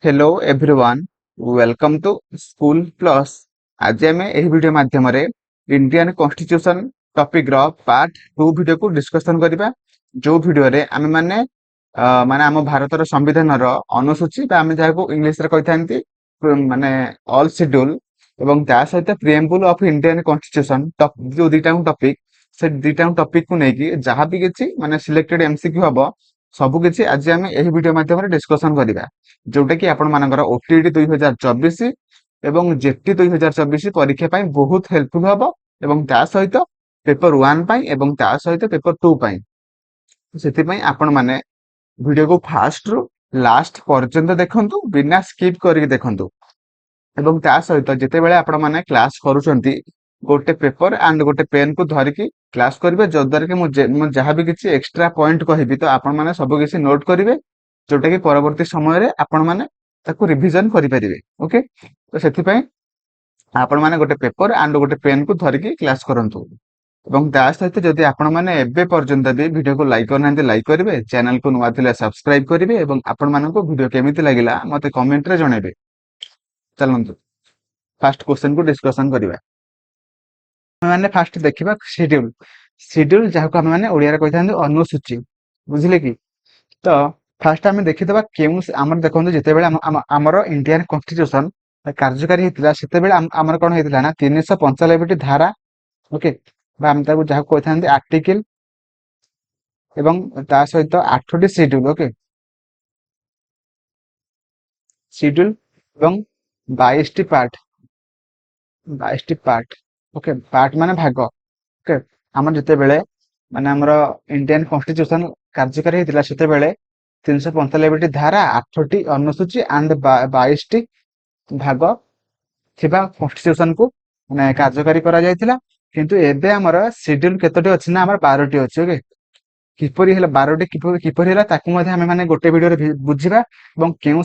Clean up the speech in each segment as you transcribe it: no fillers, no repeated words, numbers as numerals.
Hello everyone welcome to school plus. आज आम यह वीडियो माध्यम इंडियन कॉन्स्टिट्यूशन टॉपिक रो पार्ट 2 वीडियो को डिस्कशन करबा। जो वीडियो रे आमे माने माने आम भारतर संविधान रो अनुसूची बा आमे जाको इंग्लिश रे कहिथांती माने ऑल शेड्यूल एवं ता सहित प्रिएम्बल ऑफ इंडियन कॉन्स्टिट्यूशन जो दुईटा टॉपिक से दुईटा टॉपिक को लेकिन जहाँ भी किसी माने सिलेक्टेड एमसीक्यू हबो सबु किछि आज आमे एही वीडियो माध्यम रे डिस्कशन करबा। जोटा कि आपण मानकर ओटीईटी 2024 एवं जेटी 2024 परीक्षा पाई बहुत हेल्पफुल हबो एवं ता सहित पेपर 1 पाई एवं ता सहित पेपर 2 पाई। सेति पाई आपण माने वीडियो को फास्ट रु लास्ट पर्यंत देखंतु बिना स्किप करके देखंतु एवं ता सहित जेते बेले आपण माने क्लास करूछंती गोटे पेपर एंड गोटे पेन को धरिकी क्लास करिवे जद्वारा कि मु जहाँ भी किछि एक्स्ट्रा पॉइंट कहबी तो आपण माने सब किछि नोट करिवे जोटा कि परवर्ती समय रे आपण माने ताको रिवीजन करि परिवे। ओके तो सेति पई आपण माने गोटे पेपर एंड गोटे पेन को धरिकी क्लास करंतु एवं ता सहित जदि आपण माने एबे पर्यंत भी वीडियो को लाइक करनांते लाइक करिवे चैनल को नुवा थिले सब्सक्राइब करिवे एवं आपण मानको वीडियो केमिति लागिला मते कमेंट रे जणेबे। चलंतु फर्स्ट क्वेश्चन को डिस्कशन करिवा। माने फास्ट देखिबा शेड्यूल शेड्यूल जाको हम माने ओडिया रे कहिथांते अनुसूची बुझिले कि। तो फास्ट आम देखीदबा केउ आमर देखंतु जेते बेले आमर इंडियन कॉन्स्टिट्यूशन कार्यकारी हेतिला सेते बेले आमर कोन हेतिला ना 395 टी धारा। ओके बा हम ताको जाको कहिथांते आर्टिकल एवं ता सहित 8 टी शेड्यूल। ओके शेड्यूल एवं 22 T part 22 T part. Okay part माने भाग। ओके आमर जेते बेले माने आमर इंडियन कॉन्स्टिट्यूशन कार्यकारी हेतिला सेते बेले 395 टी धारा 8 टी अनुसूची एंड 22 टी भाग थिबा कॉन्स्टिट्यूशन को माने कार्यकारी करा जायतिला। किंतु एबे हमर शेड्यूल केतोटी अछि ना हमर 12 टी अछि। ओके किपरि हेला 12 टी किपरि हेला ताकू मध्ये हम माने गोटे वीडियो रे बुझिबा एवं केउ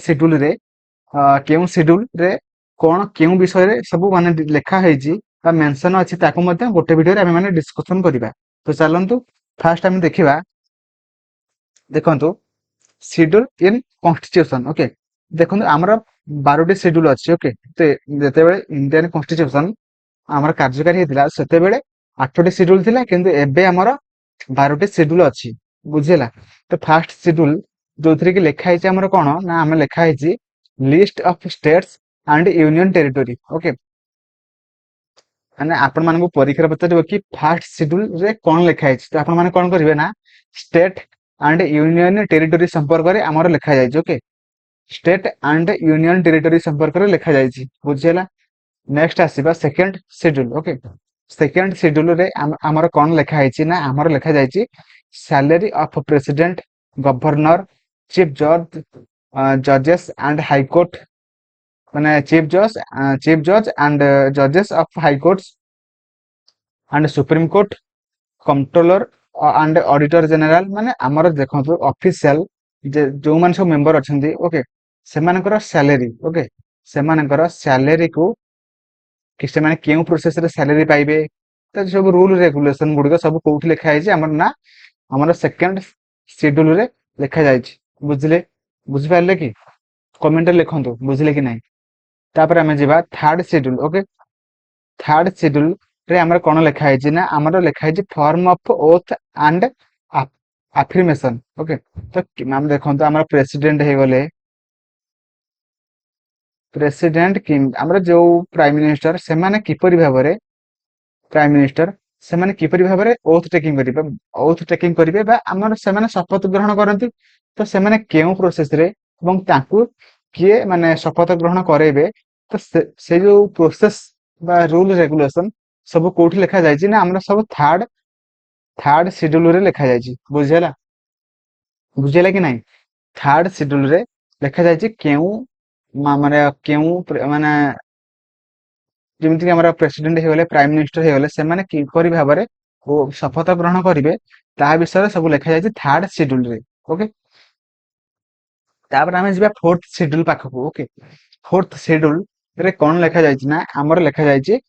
शेड्यूल रे कोन केउ विषय रे सब माने लेखा हेजी बा मेंशन अछि ताकू मध्ये गोटे वीडियो रे हम माने डिस्कशन करिबा। तो चलंतु फास्ट हम देखिबा देखंतु शेड्यूल इन कॉन्स्टिट्यूशन। ओके देखो आमर 12 टी शेड्यूल अच्छी। ओके तो जेते बेले इंडियन कॉन्स्टिट्यूशन आमर कार्यकारी हेतिला सेते बेले 8 टी शेड्यूल थिला किंतु एबे आमर 12 टी शेड्यूल अच्छी बुझिला। तो फास्ट शेड्यूल जोथरे कि लेखा हेछि आमर कोन ना हम लेखा हेछि list of states and union territory. Okay माने आपण मानकु परीक्षा पचारिबो कि फास्ट शेड्यूल रे कोन लेखा हेछि तो आपण माने कोन करिवे ना स्टेट एंड यूनियन टेरिटरी संपर्क रे आमर लेखा जायछि। Okay state and union territory संपर्क रे लेखा जायछि बुझिला। Next आसीबा second schedule. Okay second schedule रे आमर कोन लेखा हेछि ना आमर लेखा जायछि salary of president governor chief जज जजेस एंड हाई कोर्ट माने चीफ जज एंड जजेस of high courts and supreme court controller and auditor general माने आमर देखंतु ऑफिशियल जे जो मान सब member अछंती। Okay सेमानकर salary. Okay सेमानकर salary को कि से माने केउ प्रोसेस रे सैलरी पाइबे त सब रूल रेगुलेशन गुडी सब कोठी लेखा है जे हमर ना हमर सेकंड शेड्यूल रे लेखा जायछि बुझले बुझ पारले कि कमेंट लिखंतु बुझले कि नहीं। तापर हमें जिबा third schedule. Okay third schedule रे हमर कोन लेखा है जे ना हमर लेखा है जे form of oath and affirmation. Okay तो हम देखंतु हमर प्रेसिडेंट हे गले प्रेसिडेंट किंग हमर जो प्राइम मिनिस्टर से माने किपरि भाबरे प्राइम मिनिस्टर से माने किपरि भाबरे ओथ टेकिंग करिवे बा हमर से माने शपथ ग्रहण करंती। तो से माने केउ प्रोसेस रे एवं ताकू किए माने शपथ ग्रहण करेबे तो से जो प्रोसेस बा रूल रेगुलेशन सब कोठी लेखा जायछि ना हमरा सब थर्ड शेड्यूल रे लेखा जायछि बुझिला बुझिला कि नहीं। थर्ड शेड्यूल रे लेखा जायछि केउ माने केउ माने जेमिति कि हमरा प्रेसिडेंट हे गले प्राइम मिनिस्टर हे गले से माने किपरि भाबरे वो शपथ ग्रहण करिवे ता विषय सब लेखा जायछि थर्ड शेड्यूल रे। ओके तापर हमें जिबा फोर्थ शेड्यूल पाखको। ओके फोर्थ शेड्यूल रे कोन लेखा जायछि ना हमर लेखा जायछि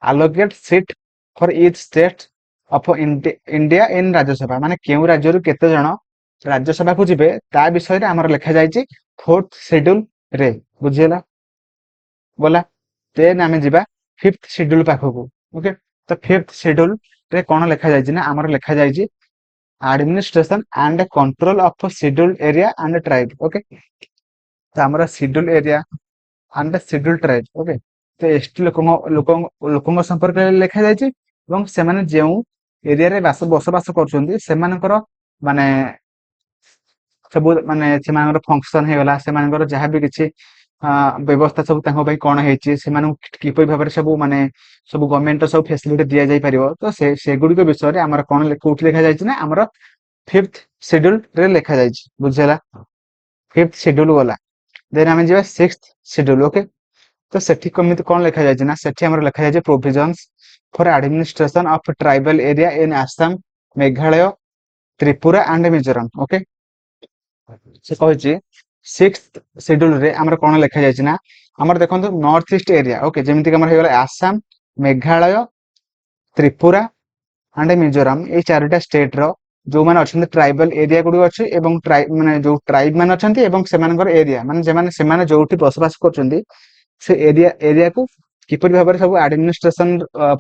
allocate seat for each state of India in Rajya Sabha माने केउ राज्य रु केते जण राज्यसभा को जिबे ता विषय रे हमर लेखा जायछि फोर्थ शेड्यूल ରେ ବୁଝିହେଲା ଗଲା। ଦେନ୍ ଆମେ ଯିବା ଫିଫ୍ଥ ସିଡ୍ୟୁଲ ପାଖକୁ। ଓକେ, ତ ଫିଫ୍ଥ ସିଡ୍ୟୁଲ ରେ କଣ ଲେଖା ଯାଇଛି ନା ଆମର ଲେଖା ଯାଇଛି administration and control of scheduled area and tribe। Okay, ତ ଆମର scheduled area and scheduled tribe। Okay, ତ ଏସଟି ଲୋକଙ୍କ ସମ୍ପର୍କରେ ଲେଖା ଯାଇଛି ଏବଂ ସେମାନେ ଯେଉଁ ଏରିଆରେ ବସବାସ କରୁଛନ୍ତି ସେମାନଙ୍କର ମାନେ ସବୁ ମାନେ ସେମାନଙ୍କର ଫଙ୍କସନ ହେଇଗଲା, ସେମାନଙ୍କର ଯାହାବି କିଛି ବ୍ୟବସ୍ଥା ସବୁ ତାଙ୍କ ପାଇଁ କଣ ହେଇଛି, ସେମାନଙ୍କୁ କିପରି ଭାବରେ ସବୁ ମାନେ ସବୁ ଗଭର୍ଣ୍ଣମେଣ୍ଟର ସବୁ ଫେସିଲିଟି ଦିଆଯାଇ ପାରିବ, ତ ସେଗୁଡିକ ବିଷୟରେ ଆମର କଣ କୋଉଠି ଲେଖା ଯାଇଛି ନା ଆମର ଫିଫ୍ଥ ସିଡ୍ୟୁଲ ରେ ଲେଖା ଯାଇଛି। ବୁଝିହେଲା, ଫିଫ୍ଥ ସିଡ୍ୟୁଲ ଗଲା। ଦେନ୍ ଆମେ ଯିବା ସିକ୍ସଥ ସିଡ୍ୟୁଲ। ଓକେ, ତ ସେଠି କେମିତି କଣ ଲେଖା ଯାଇଛି ନା ସେଠି ଆମର ଲେଖା ଯାଇଛି provisions for administration of tribal area in Assam, Meghalaya, Tripura and Mizoram. Okay, ସେ କହିଛି ସିକ୍ସଥ ସିଡ୍ୟୁଲ ରେ ଆମର କଣ ଲେଖା ଯାଇଛି ନା ଆମର ଦେଖନ୍ତୁ ନର୍ଥ ଇଷ୍ଟ ଏରିଆ। ଓକେ, ଯେମିତି ଆମର ହେଇଗଲା ଆସାମ, ମେଘାଳୟ, ତ୍ରିପୁରା ଆଣ୍ଡ ମିଜୋରାମ, ଏଇ ଚାରିଟା ଷ୍ଟେଟ ର ଯୋଉମାନେ ଅଛନ୍ତି ଟ୍ରାଇବାଲ ଏରିଆ ଗୁଡିକ ଅଛି ଏବଂ ମାନେ ଯୋଉ ଟ୍ରାଇବ ମାନେ ଅଛନ୍ତି ଏବଂ ସେମାନଙ୍କର ଏରିଆ ମାନେ ସେମାନେ ଯୋଉଠି ବସବାସ କରୁଛନ୍ତି ସେ ଏରିଆକୁ କିପରି ଭାବରେ ସବୁ ଆଡମିନିଷ୍ଟ୍ରେସନ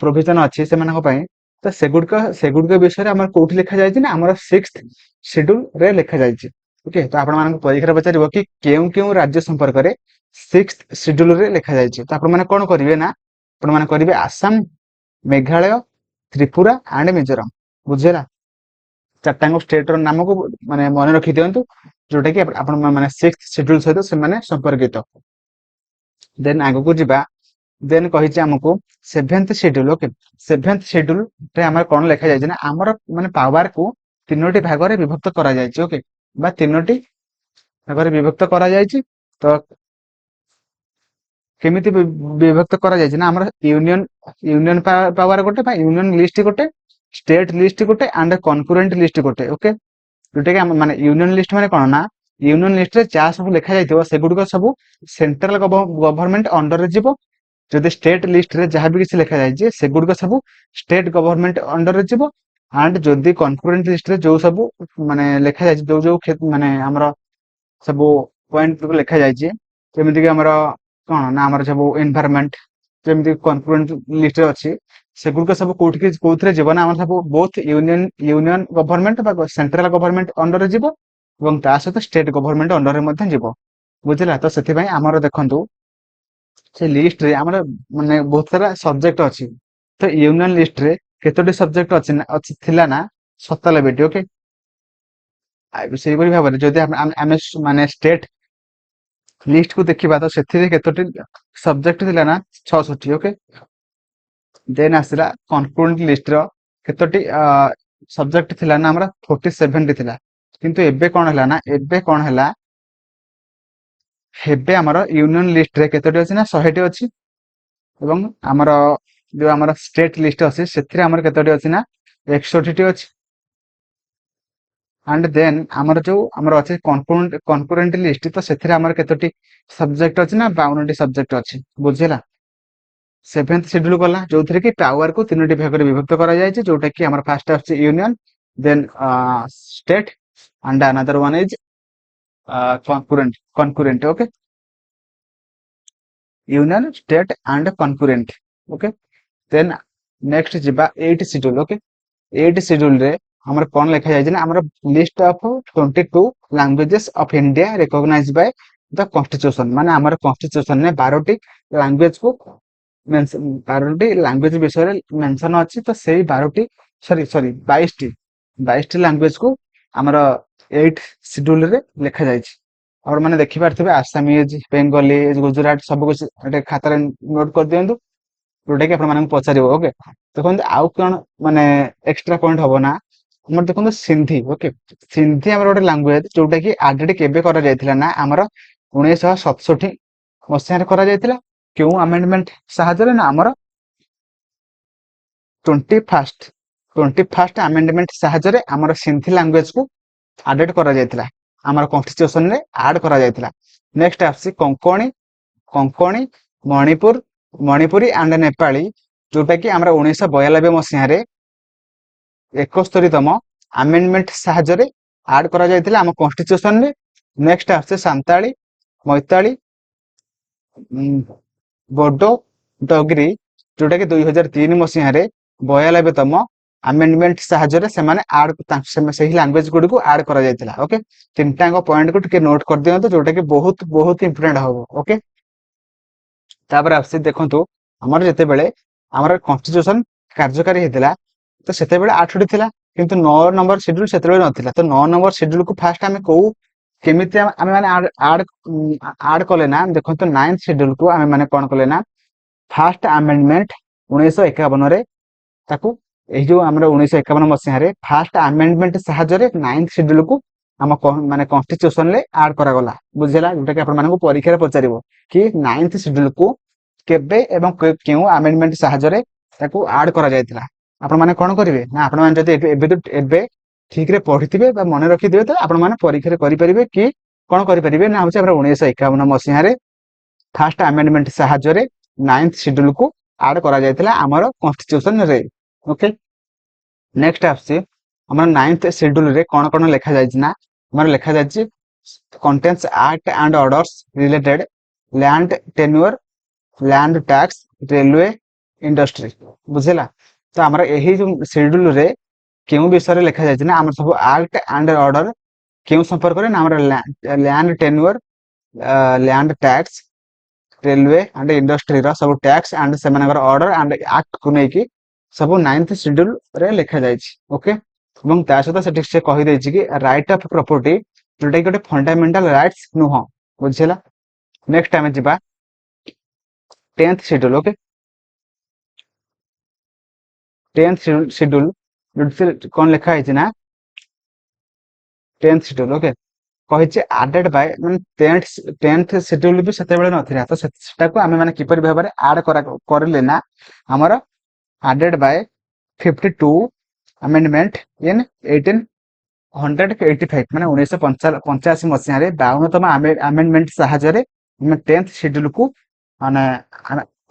ପ୍ରୋଭିଜନ ଅଛି ସେମାନଙ୍କ ପାଇଁ, ତ ସେଗୁଡିକ ବିଷୟରେ ଆମର କୋଉଠି ଲେଖା ଯାଇଛି ନା ଆମର ସିକ୍ସଥ ସିଡ୍ୟୁଲ ରେ ଲେଖା ଯାଇଛି। ଓକେ, ତ ଆପଣମାନଙ୍କୁ ପରୀକ୍ଷାରେ ପଚାରିବ କି କେଉଁ କେଉଁ ରାଜ୍ୟ ସମ୍ପର୍କରେ ସିକ୍ସଥ ସିଡ୍ୟୁଲ ରେ ଲେଖା ଯାଇଛି, ତ ଆପଣ ମାନେ କଣ କରିବେ ନା ଆପଣ ମାନେ କରିବେ ଆସାମ, ମେଘାଳୟ, ତ୍ରିପୁରା ଆଣ୍ଡ ମିଜୋରାମ। ବୁଝିହେଲା, ଚାରିଟାଙ୍କ ଷ୍ଟେଟ ର ନାମକୁ ମାନେ ମନେ ରଖି ଦିଅନ୍ତୁ ଯୋଉଟା କି ଆପଣ ମାନେ ସିକ୍ସଥ ସିଡ୍ୟୁଲ ସହିତ ସେମାନେ ସମ୍ପର୍କିତ। ଦେନ୍ ଆଗକୁ ଯିବା। ଦେନ୍ କହିଛି ଆମକୁ seventh schedule. Okay, seventh schedule ରେ ଆମର କଣ ଲେଖା ଯାଇଛି ନା ଆମର ମାନେ ପାୱାର କୁ ତିନୋଟି ଭାଗରେ ବିଭକ୍ତ କରାଯାଇଛି। ଓକେ, ବା ତିନୋଟି ଭାଗରେ ବିଭକ୍ତ କରାଯାଇଛି। ତ କେମିତି ବିଭକ୍ତ କରାଯାଇଛି ନା ଆମର ୟୁନିୟନ ପାୱାର ଗୋଟେ ବା ୟୁନିୟନ ଲିଷ୍ଟ ଗୋଟେ, ଷ୍ଟେଟ ଲିଷ୍ଟ ଗୋଟେ ଆଣ୍ଡ କନକୁରେଣ୍ଟ ଲିଷ୍ଟ ଗୋଟେ। ଓକେ, ଯୋଉଟା କି ମାନେ ୟୁନିୟନ ଲିଷ୍ଟ ମାନେ କଣ ନା ୟୁନିୟନ ଲିଷ୍ଟରେ ଯାହା ସବୁ ଲେଖା ଯାଇଥିବ ସେଗୁଡିକ ସବୁ ସେଣ୍ଟ୍ରାଲ ଗଭର୍ଣ୍ଣମେଣ୍ଟ ଅଣ୍ଡରରେ ଯିବ। ଯଦି ଷ୍ଟେଟ ଲିଷ୍ଟରେ ଯାହା ବି କିଛି ଲେଖା ଯାଇଛି ସେଗୁଡିକ ସବୁ ଷ୍ଟେଟ ଗଭର୍ଣ୍ଣମେଣ୍ଟ ଅଣ୍ଡରରେ ଯିବ। ଆଣ୍ଡ ଯଦି କନକୁରେଣ୍ଟ ଲିଷ୍ଟରେ ଯୋଉ ସବୁ ମାନେ ଲେଖା ଯାଇଛି ଯୋଉ ମାନେ ଆମର ସବୁ ପଏଣ୍ଟ ଲେଖା ଯାଇଛି ଯେମିତିକି ଆମର କଣ ନା ଆମର ସବୁ ଏନଭାରମେଣ୍ଟ ଯେମିତି କନକୁରେଣ୍ଟ ଲିଷ୍ଟରେ ଅଛି ସେଗୁଡିକ ସବୁ କୋଉଥିରେ ଯିବ ନା ଆମର ସବୁ ବୋଥ ୟୁନିୟନ ଗଭର୍ଣ୍ଣମେଣ୍ଟ ବା ସେଣ୍ଟ୍ରାଲ ଗଭର୍ଣ୍ଣମେଣ୍ଟ ଅଣ୍ଡରରେ ଯିବ ଏବଂ ତା ସହିତ ଷ୍ଟେଟ ଗଭର୍ଣ୍ଣମେଣ୍ଟ ଅଣ୍ଡରରେ ମଧ୍ୟ ଯିବ। ବୁଝିଲା, ତ ସେଥିପାଇଁ ଆମର ଦେଖନ୍ତୁ ସେ ଲିଷ୍ଟରେ ଆମର ମାନେ ବହୁତ ସାରା ସବଜେକ୍ଟ ଅଛି। ତ ୟୁନିୟନ ଲିଷ୍ଟରେ କେତୋଟି ସବଜେକ୍ଟ ଥିଲା ନା 97ଟି। ଓକେ, ସେଇପରି ଭାବରେ ଯଦି ଆମେ ମାନେ ଷ୍ଟେଟ ଲିଷ୍ଟ କୁ ଦେଖିବା ତ ସେଥିରେ କେତୋଟି ସବଜେକ୍ଟ ଥିଲା ନା 66। ଓକେ, ଦେନ୍ ଆସିଲା କନକୁରେଣ୍ଟ ଲିଷ୍ଟର କେତୋଟି ସବଜେକ୍ଟ ଥିଲା ନା ଆମର 47ଟି ଥିଲା। କିନ୍ତୁ ଏବେ କଣ ହେଲା ନା ଏବେ ଆମର ୟୁନିୟନ ଲିଷ୍ଟରେ କେତୋଟି ଅଛି ନା 100ଟି ଅଛି ଏବଂ ଆମର ଯୋଉ ଆମର ଷ୍ଟେଟ ଲିଷ୍ଟ ଅଛି ସେଥିରେ ଆମର କେତୋଟି ଅଛି ନା 61ଟି ଅଛି। ଆଣ୍ଡ ଦେନ୍ ଆମର ଯୋଉ ଆମର ଅଛି କନକୁରେଣ୍ଟ ଲିଷ୍ଟ ତ ସେଥିରେ ଆମର କେତୋଟି ସବଜେକ୍ଟ ଅଛି ନା 52ଟି ସବଜେକ୍ଟ ଅଛି। ବୁଝିଲା, ସେଭେନ୍ଥ ସିଡ୍ୟୁଲ ଗଲା ଯୋଉଥିରେ କି ପାୱାର କୁ ତିନୋଟି ଭାଗରେ ବିଭକ୍ତ କରାଯାଇଛି ଯୋଉଟା କି ଆମର ଫାଷ୍ଟ ଆସୁଛି union, then state and another one is concurrent. Okay, union, state and concurrent. Okay, then next ଯିବା 8 ସିଡ୍ୟୁଲ। ଓକେ, 8 ସିଡ୍ୟୁଲ ରେ ଆମର କଣ ଲେଖା ଯାଇଛି ନା ଆମର list of 22 languages of India recognise by the constitution, ମାନେ ଆମର କନଷ୍ଟିଚ୍ୟୁସନ ରେ 12ଟି ଲାଙ୍ଗୁଏଜ କୁ 12ଟି ଲାଙ୍ଗୁଏଜ ବିଷୟରେ ମେନସନ ଅଛି। ତ ସେଇ 22ଟି ଲାଙ୍ଗୁଏଜ କୁ ଆମର 8 ସିଡ୍ୟୁଲ ରେ ଲେଖା ଯାଇଛି। ଆପଣ ମାନେ ଦେଖିପାରୁଥିବେ ଆସାମିଜ, ବେଙ୍ଗଲୀ, ଗୁଜୁରାଟ ସବୁ କିଛି ଗୋଟେ ଖାତାରେ ନୋଟ କରିଦିଅନ୍ତୁ ଯୋଉଟା କି ଆପଣ ମାନଙ୍କୁ ପଚାରିବ। ଓକେ, ଦେଖନ୍ତୁ ଆଉ କଣ ମାନେ ଏକ୍ସଟ୍ରା ପଏଣ୍ଟ ହବ ନା ଆମର ଦେଖନ୍ତୁ ସିନ୍ଧି। ଓକେ, ସିନ୍ଧି ଆମର ଗୋଟେ ଲାଙ୍ଗୁଏଜ ଯୋଉଟା କି ଆଡେଡ କେବେ କରାଯାଇଥିଲା ନା ଆମର 1967 ମସିହାରେ କରାଯାଇଥିଲା। କେଉଁ ଆମେଣ୍ଡମେଣ୍ଟ ସାହାଯ୍ୟରେ ନା ଆମର 21st ଆମେଣ୍ଡମେଣ୍ଟ ସାହାଯ୍ୟରେ ଆମର ସିନ୍ଧି ଲାଙ୍ଗୁଏଜ କୁ ଆଡେଡ କରାଯାଇଥିଲା, ଆମର କନଷ୍ଟିଚ୍ୟୁସନ ରେ ଆଡ କରାଯାଇଥିଲା। ନେକ୍ସଟ ଆସୁଛି କଙ୍କଣୀ, ମଣିପୁରୀ ଆଣ୍ଡ ନେପାଳୀ ଯୋଉଟା କି ଆମର 1992 ମସିହାରେ 71ତମ ଆମେଣ୍ଡମେଣ୍ଟ ସାହାଯ୍ୟରେ ଆଡ କରାଯାଇଥିଲା ଆମ କନଷ୍ଟିଚ୍ୟୁସନ ରେ। ନେକ୍ସଟ ଆସୁଛି ସାନ୍ତାଳୀ, ମୈତାଳୀ, ବୋଡୋ ଡଗରି, ଯୋଉଟା କି 2003 ମସିହାରେ 92ତମ ଆମେଣ୍ଡମେଣ୍ଟ ସାହାଯ୍ୟରେ ସେମାନେ ସେହି ଲାଙ୍ଗୁଏଜ ଗୁଡିକୁ ଆଡ କରାଯାଇଥିଲା। ଓକେ, ତିନିଟାଙ୍କ ପଏଣ୍ଟକୁ ଟିକେ ନୋଟ କରିଦିଅନ୍ତୁ, ଯୋଉଟା କି ବହୁତ ବହୁତ ଇମ୍ପୋର୍ଟାଣ୍ଟ ହବ। ଓକେ, ତାପରେ ଆସୁଛି ଦେଖନ୍ତୁ, ଆମର ଯେତେବେଳେ ଆମର କନଷ୍ଟିଟ୍ୟୁସନ କାର୍ଯ୍ୟକାରୀ ହେଇଥିଲା ତ ସେତେବେଳେ 8ଟି ଥିଲା, କିନ୍ତୁ 9 ନମ୍ବର ସେଡ୍ୟୁଲ ସେତେବେଳେ ନଥିଲା। ତ 9 ନମ୍ବର ସେଡ୍ୟୁଲକୁ ଫାଷ୍ଟ ଆମେ କେମିତି ଆମେ ମାନେ ଆଡ କଲେ ନା, ଦେଖନ୍ତୁ 9th ସେଡ୍ୟୁଲକୁ ଆମେ ମାନେ କଣ କଲେ ନା, ଫାଷ୍ଟ ଆମେଣ୍ଡମେଣ୍ଟ 1951ରେ ତାକୁ, ଏଇ ଯୋଉ ଆମର 1951 ମସିହାରେ ଫାଷ୍ଟ ଆମେଣ୍ଡମେଣ୍ଟ ସାହାଯ୍ୟରେ 9th ସେଡ୍ୟୁଲକୁ ଆମ ମାନେ କନଷ୍ଟିଟ୍ୟୁସନରେ ଆଡ କରାଗଲା। ବୁଝିଲା, ଯୋଉଟା କି ଆପଣମାନଙ୍କୁ ପରୀକ୍ଷାରେ ପଚାରିବ କି 9th ସେଡ୍ୟୁଲକୁ କେବେ ଏବଂ କେଉଁ ଆମେଣ୍ଡମେଣ୍ଟ ସାହାଯ୍ୟରେ ତାକୁ ଆଡ କରାଯାଇଥିଲା। ଆପଣମାନେ କଣ କରିବେ ନା, ଆପଣମାନେ ଯଦି ଏବେ ଠିକରେ ପଢିଥିବେ ବା ମନେ ରଖିଥିବେ ତ ଆପଣମାନେ ପରୀକ୍ଷାରେ କରିପାରିବେ କି କଣ କରିପାରିବେ ନା, ହଉଛି ଆମର 1951 ମସିହାରେ ଫାଷ୍ଟ ଆମେଣ୍ଡମେଣ୍ଟ ସାହାଯ୍ୟରେ 9th ସେଡ୍ୟୁଲକୁ ଆଡ କରାଯାଇଥିଲା ଆମର କନଷ୍ଟିଟ୍ୟୁସନରେ। ଓକେ, ନେକ୍ସଟ ଆସୁଛି ଆମର 9th ସେଡ୍ୟୁଲରେ କଣ କଣ ଲେଖାଯାଇଛି ନା, ଆମର ଲେଖାଯାଇଛି contents act and orders related land tenure, land tax, railway, industry. ବୁଝିଲା, ତ ଆମର ଏହି ଯୋଉ ସେଡ୍ୟୁଲରେ କେଉଁ ବିଷୟରେ ଲେଖାଯାଇଛି ନା, ଆମର ସବୁ ଆକ୍ଟ ଆଣ୍ଡ ଅର୍ଡର କେଉଁ ସମ୍ପର୍କରେ ନା, ଆମର land tenure, land tax, railway and ଇଣ୍ଡଷ୍ଟ୍ରିର ସବୁ ଟ୍ୟାକ୍ସ ଆଣ୍ଡ ସେମାନଙ୍କର ଅର୍ଡର ଆଣ୍ଡ ଆକ୍ଟକୁ ନେଇକି ସବୁ 9th ସେଡ୍ୟୁଲରେ ଲେଖାଯାଇଛି। ଓକେ, ଏବଂ ତା ସହିତ ସେଠି ସେ କହିଦେଇଛି କି ରାଇଟ୍ ଅଫ୍ ପ୍ରପର୍ଟି, ଯୋଉଟା କି ଗୋଟେ ଫଣ୍ଡାମେଣ୍ଟାଲ ରାଇଟ୍ସ ନୁହଁ। ବୁଝିଲା, ନେକ୍ସଟ ଆମେ ଯିବା 10th schedule. Okay, 10th schedule କଣ ଲେଖା ହେଇଛି ନା, 10th ସେଡ୍ୟୁଲ ଓକେ କହିଛି ଆଡେଡ ବାଇ, ମାନେ 10th ସେଡ୍ୟୁଲ ବି ସେତେବେଳେ ନଥିଲା, ତ ସେଟାକୁ ଆମେ ମାନେ କିପରି ଭାବରେ ଆଡ କରିଲେ ନା, ଆମର added by 52 amendment in 1885, ମାନେ 1985 ମସିହାରେ 52ତମ ଆମେଣ୍ଡମେଣ୍ଟ ସାହାଯ୍ୟରେ ଆମେ 10th ସେଡ୍ୟୁଲକୁ ମାନେ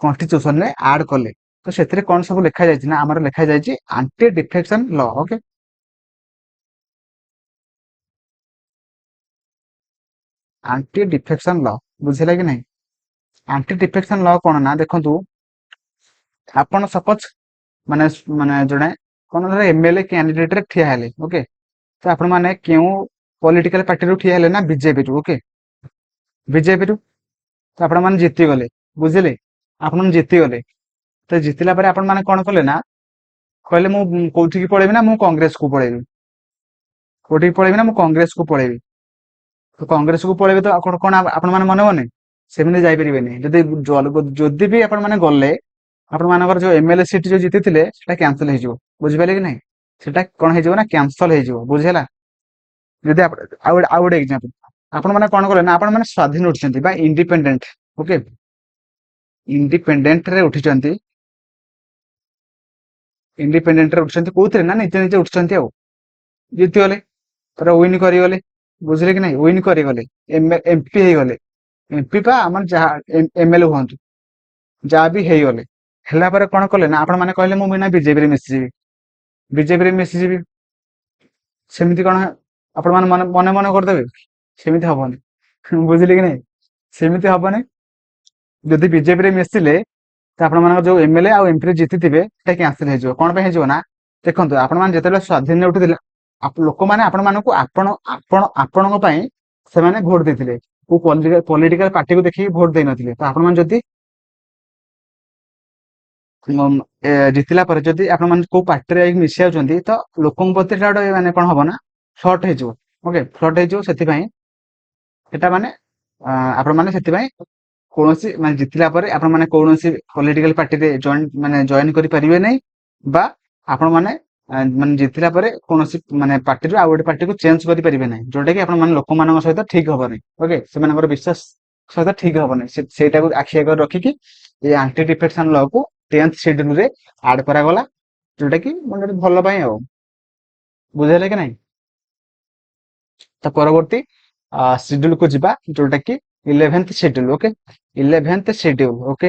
କନଷ୍ଟିଟ୍ୟୁସନରେ ଆଡ କଲେ। ତ ସେଥିରେ କଣ ସବୁ ଲେଖାଯାଇଛି ନା, ଆମର ଲେଖାଯାଇଛି ଆଣ୍ଟି ଡିଫେକ୍ସନ ଲ। ଓକେ, ଆଣ୍ଟି ଡିଫେକ୍ସନ ଲ, ବୁଝିଲା କି ନାହିଁ? ଆଣ୍ଟି ଡିଫେକ୍ସନ ଲ କଣ ନା, ଦେଖନ୍ତୁ ଆପଣ ସପୋଜ ମାନେ ମାନେ ଜଣେ କଣ ଧର ଏମଏଲଏ କ୍ୟାଣ୍ଡିଡେଟରେ ଠିଆ ହେଲେ। ଓକେ, ତ ଆପଣ ମାନେ କେଉଁ ପଲିଟିକାଲ ପାର୍ଟିରୁ ଠିଆ ହେଲେ ନା, ବିଜେପିରୁ। ଓକେ, ବିଜେପିରୁ, ତ ଆପଣ ମାନେ ଜିତିଗଲେ। ବୁଝିଲେ, ଆପଣ ମାନେ ଜିତିଗଲେ, ତ ଜିତିଲା ପରେ ଆପଣ ମାନେ କଣ କଲେ ନା, କହିଲେ ମୁଁ କୋଉଠିକି ପଳେଇବି ନା, ମୁଁ କଂଗ୍ରେସକୁ ପଳେଇବି। କୋଉଠିକି ପଳେଇବି ନା, ମୁଁ କଂଗ୍ରେସକୁ ପଳେଇବି। ତ କଂଗ୍ରେସକୁ ପଳେଇବେ ତ କଣ ଆପଣ ମାନେ ମନେ ମନେ ସେମିତି ଯାଇପାରିବେନି। ଯଦି ବି ଆପଣ ମାନେ ଗଲେ, ଆପଣ ମାନଙ୍କର ଯୋଉ ଏମଏଲଏ ସିଟ୍ ଯୋଉ ଜିତିଥିଲେ ସେଟା କ୍ୟାନସଲ ହେଇଯିବ। ବୁଝିପାରିଲେ କି ନାହିଁ? ସେଟା କଣ ହେଇଯିବ ନା, କ୍ୟାନସଲ ହେଇଯିବ। ବୁଝିହେଲା, ଯଦି ଆଉ ଗୋଟେ ଏକ୍ସାମ୍ପଲ, ଆପଣ ମାନେ କଣ କଲେ ନା, ଆପଣ ମାନେ ସ୍ୱାଧୀନ ଉଠିଛନ୍ତି ବା ଇଣ୍ଡିପେଣ୍ଡେଣ୍ଟ। ଓକେ, ଇଣ୍ଡିପେଣ୍ଡେଣ୍ଟରେ ଉଠିଛନ୍ତି, ଇଣ୍ଡିପେଣ୍ଡେଣ୍ଟରେ ଉଠିଛନ୍ତି କୋଉଥିରେ ନା, ନିଜେ ନିଜେ ଉଠିଛନ୍ତି ଆଉ ଜିତିଗଲେ, ତାର ୱିନ୍ କରିଗଲେ। ବୁଝିଲେ କି ନାହିଁ? ୱିନ୍ କରିଗଲେ, ଏମପି ହେଇଗଲେ। ଏମପି ବା ଆମର ଯାହା ଏମଏଲଏ ହୁଅନ୍ତୁ, ଯାହା ବି ହେଇଗଲେ। ହେଲା ପରେ କଣ କଲେ ନା, ଆପଣ ମାନେ କହିଲେ ମୁଁ ନା ବିଜେପିରେ ମିଶିଯିବି, ବିଜେପିରେ ମିଶିଯିବି। ସେମିତି କଣ ଆପଣ ମାନେ ମନେ ମନେ ମନେ କରିଦେବେ? ସେମିତି ହବନି। ବୁଝିଲେ କି ନାହିଁ? ସେମିତି ହବନି। ଯଦି ବିଜେପିରେ ମିଶିଲେ ତ ଆପଣ ମାନଙ୍କର ଯୋଉ ଏମଏଲଏ ଆଉ ଏମପି ଜିତିଥିବେ ସେଟା କ୍ୟାନସଲ ହେଇଯିବ। କଣ ପାଇଁ ହେଇଯିବ ନା, ଦେଖନ୍ତୁ ଆପଣ ମାନେ ଯେତେବେଳେ ସ୍ୱାଧୀନରେ ଉଠିଥିଲେ, ଲୋକମାନେ ଆପଣ ମାନଙ୍କୁ ଆପଣଙ୍କ ପାଇଁ ସେମାନେ ଭୋଟ ଦେଇଥିଲେ, କୋଉ ପଲିଟିକାଲ ପାର୍ଟିକୁ ଦେଖିକି ଭୋଟ ଦେଇନଥିଲେ। ତ ଆପଣ ମାନେ ଯଦି ଜିତିଲା ପରେ ଯଦି ଆପଣ ମାନେ କୋଉ ପାର୍ଟିରେ ଯାଇକି ମିଶି ଯାଉଛନ୍ତି, ତ ଲୋକଙ୍କ ପ୍ରତି ଏଟା ଗୋଟେ ମାନେ କଣ ହବ ନା, ଫ୍ଲଟ ହେଇଯିବ। ଓକେ, ଫ୍ଲଟ ହେଇଯିବ। ସେଥିପାଇଁ ସେଟା ମାନେ ଆପଣ ମାନେ ସେଥିପାଇଁ କୌଣସି ମାନେ ଜିତିଲା ପରେ ଆପଣ ମାନେ କୌଣସି ପଲିଟିକାଲ ପାର୍ଟିରେ ଜଏନ କରିପାରିବେ ନାହିଁ, ବା ଆପଣ ମାନେ ମାନେ ଜିତିଲା ପରେ କୌଣସି ମାନେ ପାର୍ଟିରୁ ଆଉ ଗୋଟେ ପାର୍ଟିକୁ ଚେଞ୍ଜ କରିପାରିବେ ନାହିଁ, ଯୋଉଟା କି ଆପଣ ମାନେ ଲୋକମାନଙ୍କ ସହିତ ଠିକ ହବନି। ଓକେ, ସେମାନଙ୍କର ବିଶ୍ୱାସ ସହିତ ଠିକ ହବନି। ସେଇଟାକୁ ଆଖି ଆଗରେ ରଖିକି ଏଇ ଆଣ୍ଟି ଡିଫେକ୍ସନ ଲ କୁ 10th ସେଡ୍ୟୁଲରେ ଆଡ କରାଗଲା, ଯୋଉଟା କି ମାନେ ଭଲ ପାଇଁ ଆଉ। ବୁଝିଲେ କି ନାହିଁ? ତା ପରବର୍ତ୍ତୀ ସିଡ୍ୟୁଲ କୁ ଯିବା, ଯୋଉଟା କି 11th schedule. Okay, 11th schedule. Okay,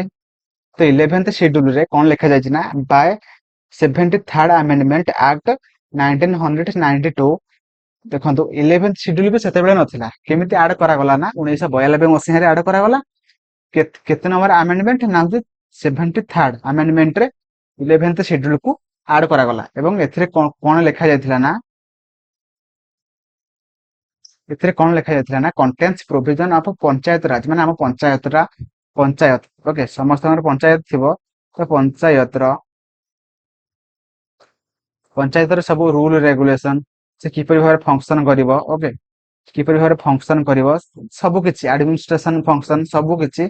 ତ 11th ସେଡ୍ୟୁଲରେ କଣ ଲେଖାଯାଇଛି ନା, ବାୟ 73rd ଆମେଣ୍ଡମେଣ୍ଟ ଆକ୍ଟ 1992। ଦେଖନ୍ତୁ 11th ସେଡ୍ୟୁଲ ବି ସେତେବେଳେ ନଥିଲା, କେମିତି ଆଡ କରାଗଲା ନା, 1992 ମସିହାରେ ଆଡ କରାଗଲା। କେତେ ନମ୍ବର ଆମେଣ୍ଡମେଣ୍ଟ ନା ହଉଛି 73rd ଆମେଣ୍ଡମେଣ୍ଟ ରେ 11th ସେଡ୍ୟୁଲ କୁ ଆଡ କରାଗଲା ଏବଂ କଣ ଲେଖା ଯାଇଥିଲା ନା କଣ୍ଟେନ୍ସ ପ୍ରୋଭିଜନ ଅଫ ପଞ୍ଚାୟତ ରାଜ ମାନେ ଆମ ପଞ୍ଚାୟତ ଓକେ ସମସ୍ତଙ୍କର ପଞ୍ଚାୟତ ଥିବ ତ ପଞ୍ଚାୟତର ସବୁ ରୁଲ ରେଗୁଲେସନ ସେ କିପରି ଭାବରେ ଫଙ୍କସନ କରିବ ଓକେ କିପରି ଭାବରେ ଫଙ୍କସନ କରିବ ସବୁ କିଛି ଆଡମିନିଷ୍ଟ୍ରେସନ ଫଙ୍କସନ ସବୁ କିଛି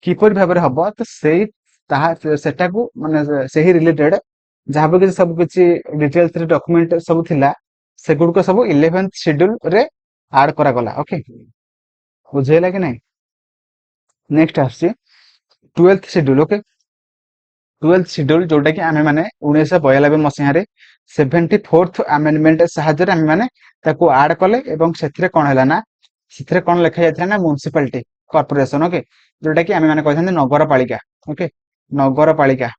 କିପରି ଭାବରେ ହବ ତ ସେଟାକୁ ମାନେ ସେହି ରିଲେଟେଡ ଯାହା ବି କିଛି ସବୁ କିଛି ଡିଟେଲ୍ସ ରେ ଡକ୍ୟୁମେଣ୍ଟ ସବୁ ଥିଲା ସେଗୁଡିକ ସବୁ 11th ସେଡ୍ୟୁଲ ରେ ଆଡ କରାଗଲା ଓକେ ବୁଝେଇଲା କି ନାଇଁ ନେକ୍ସଟ ଆସୁଛି 12th schedule okay 12th schedule ଯୋଉଟା କି ଆମେ ମାନେ 1992 ମସିହାରେ 74th ଆମେଣ୍ଡମେଣ୍ଟ ସାହାଯ୍ୟରେ ଆମେ ମାନେ ତାକୁ ଆଡ କଲେ ଏବଂ ସେଥିରେ କଣ ହେଲା ନା ସେଥିରେ କଣ ଲେଖା ଯାଇଥିଲା ନା ମ୍ୟୁନିସିପାଲିଟି କର୍ପୋରେସନ ଓକେ ଯୋଉଟା କି ଆମେ ମାନେ କହିଥାନ୍ତି ନଗରପାଳିକା ଓକେ ନଗରପାଳିକା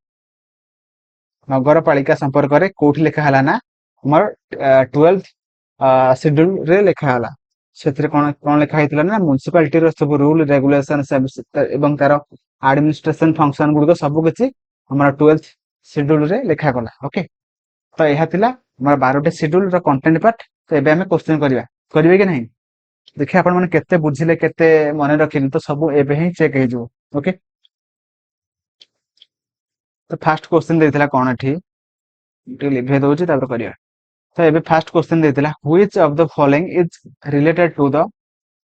ନଗରପାଳିକା ସମ୍ପର୍କରେ କୋଉଠି ଲେଖା ହେଲା ନା ଆମର 12th ସେଡ୍ୟୁଲ ରେ ଲେଖା ହେଲା ସେଥିରେ କଣ କଣ ଲେଖା ହେଇଥିଲା ନା ମ୍ୟୁନିସିପାଲିଟିର ସବୁ ରୁଲ ରେଗୁଲେସନ ଏବଂ ତାର ଆଡମିନିଷ୍ଟ୍ରେସନ ଫଙ୍କସନ ଗୁଡିକ ସବୁ କିଛି ଆମର 12th ସେଡ୍ୟୁଲ ରେ ଲେଖାଗଲା ଓକେ ତ ଏହା ଥିଲା ଆମର 12ଟି ସେଡ୍ୟୁଲ ର କଣ୍ଟେଣ୍ଟ ପାର୍ଟ ତ ଏବେ ଆମେ କ୍ୱେଶ୍ଚିନ୍ କରିବେ କି ନାହିଁ ଦେଖିବା ଆପଣ ମାନେ କେତେ ବୁଝିଲେ କେତେ ମନେ ରଖିଲେ ତ ସବୁ ଏବେ ହିଁ ଚେକ୍ ହେଇଯିବ ଓକେ ତ ଫାର୍ଷ୍ଟ କ୍ୱେଶ୍ଚିନ୍ ଦେଇଥିଲା କଣ ଏଠି ଟିକେ ଲିଭେଇ ଦଉଛି ତାପରେ କରିବା ତ ଏବେ ଫାର୍ଷ୍ଟ କ୍ୱେଶ୍ଚିନ୍ ଦେଇଥିଲା which of the following is related to the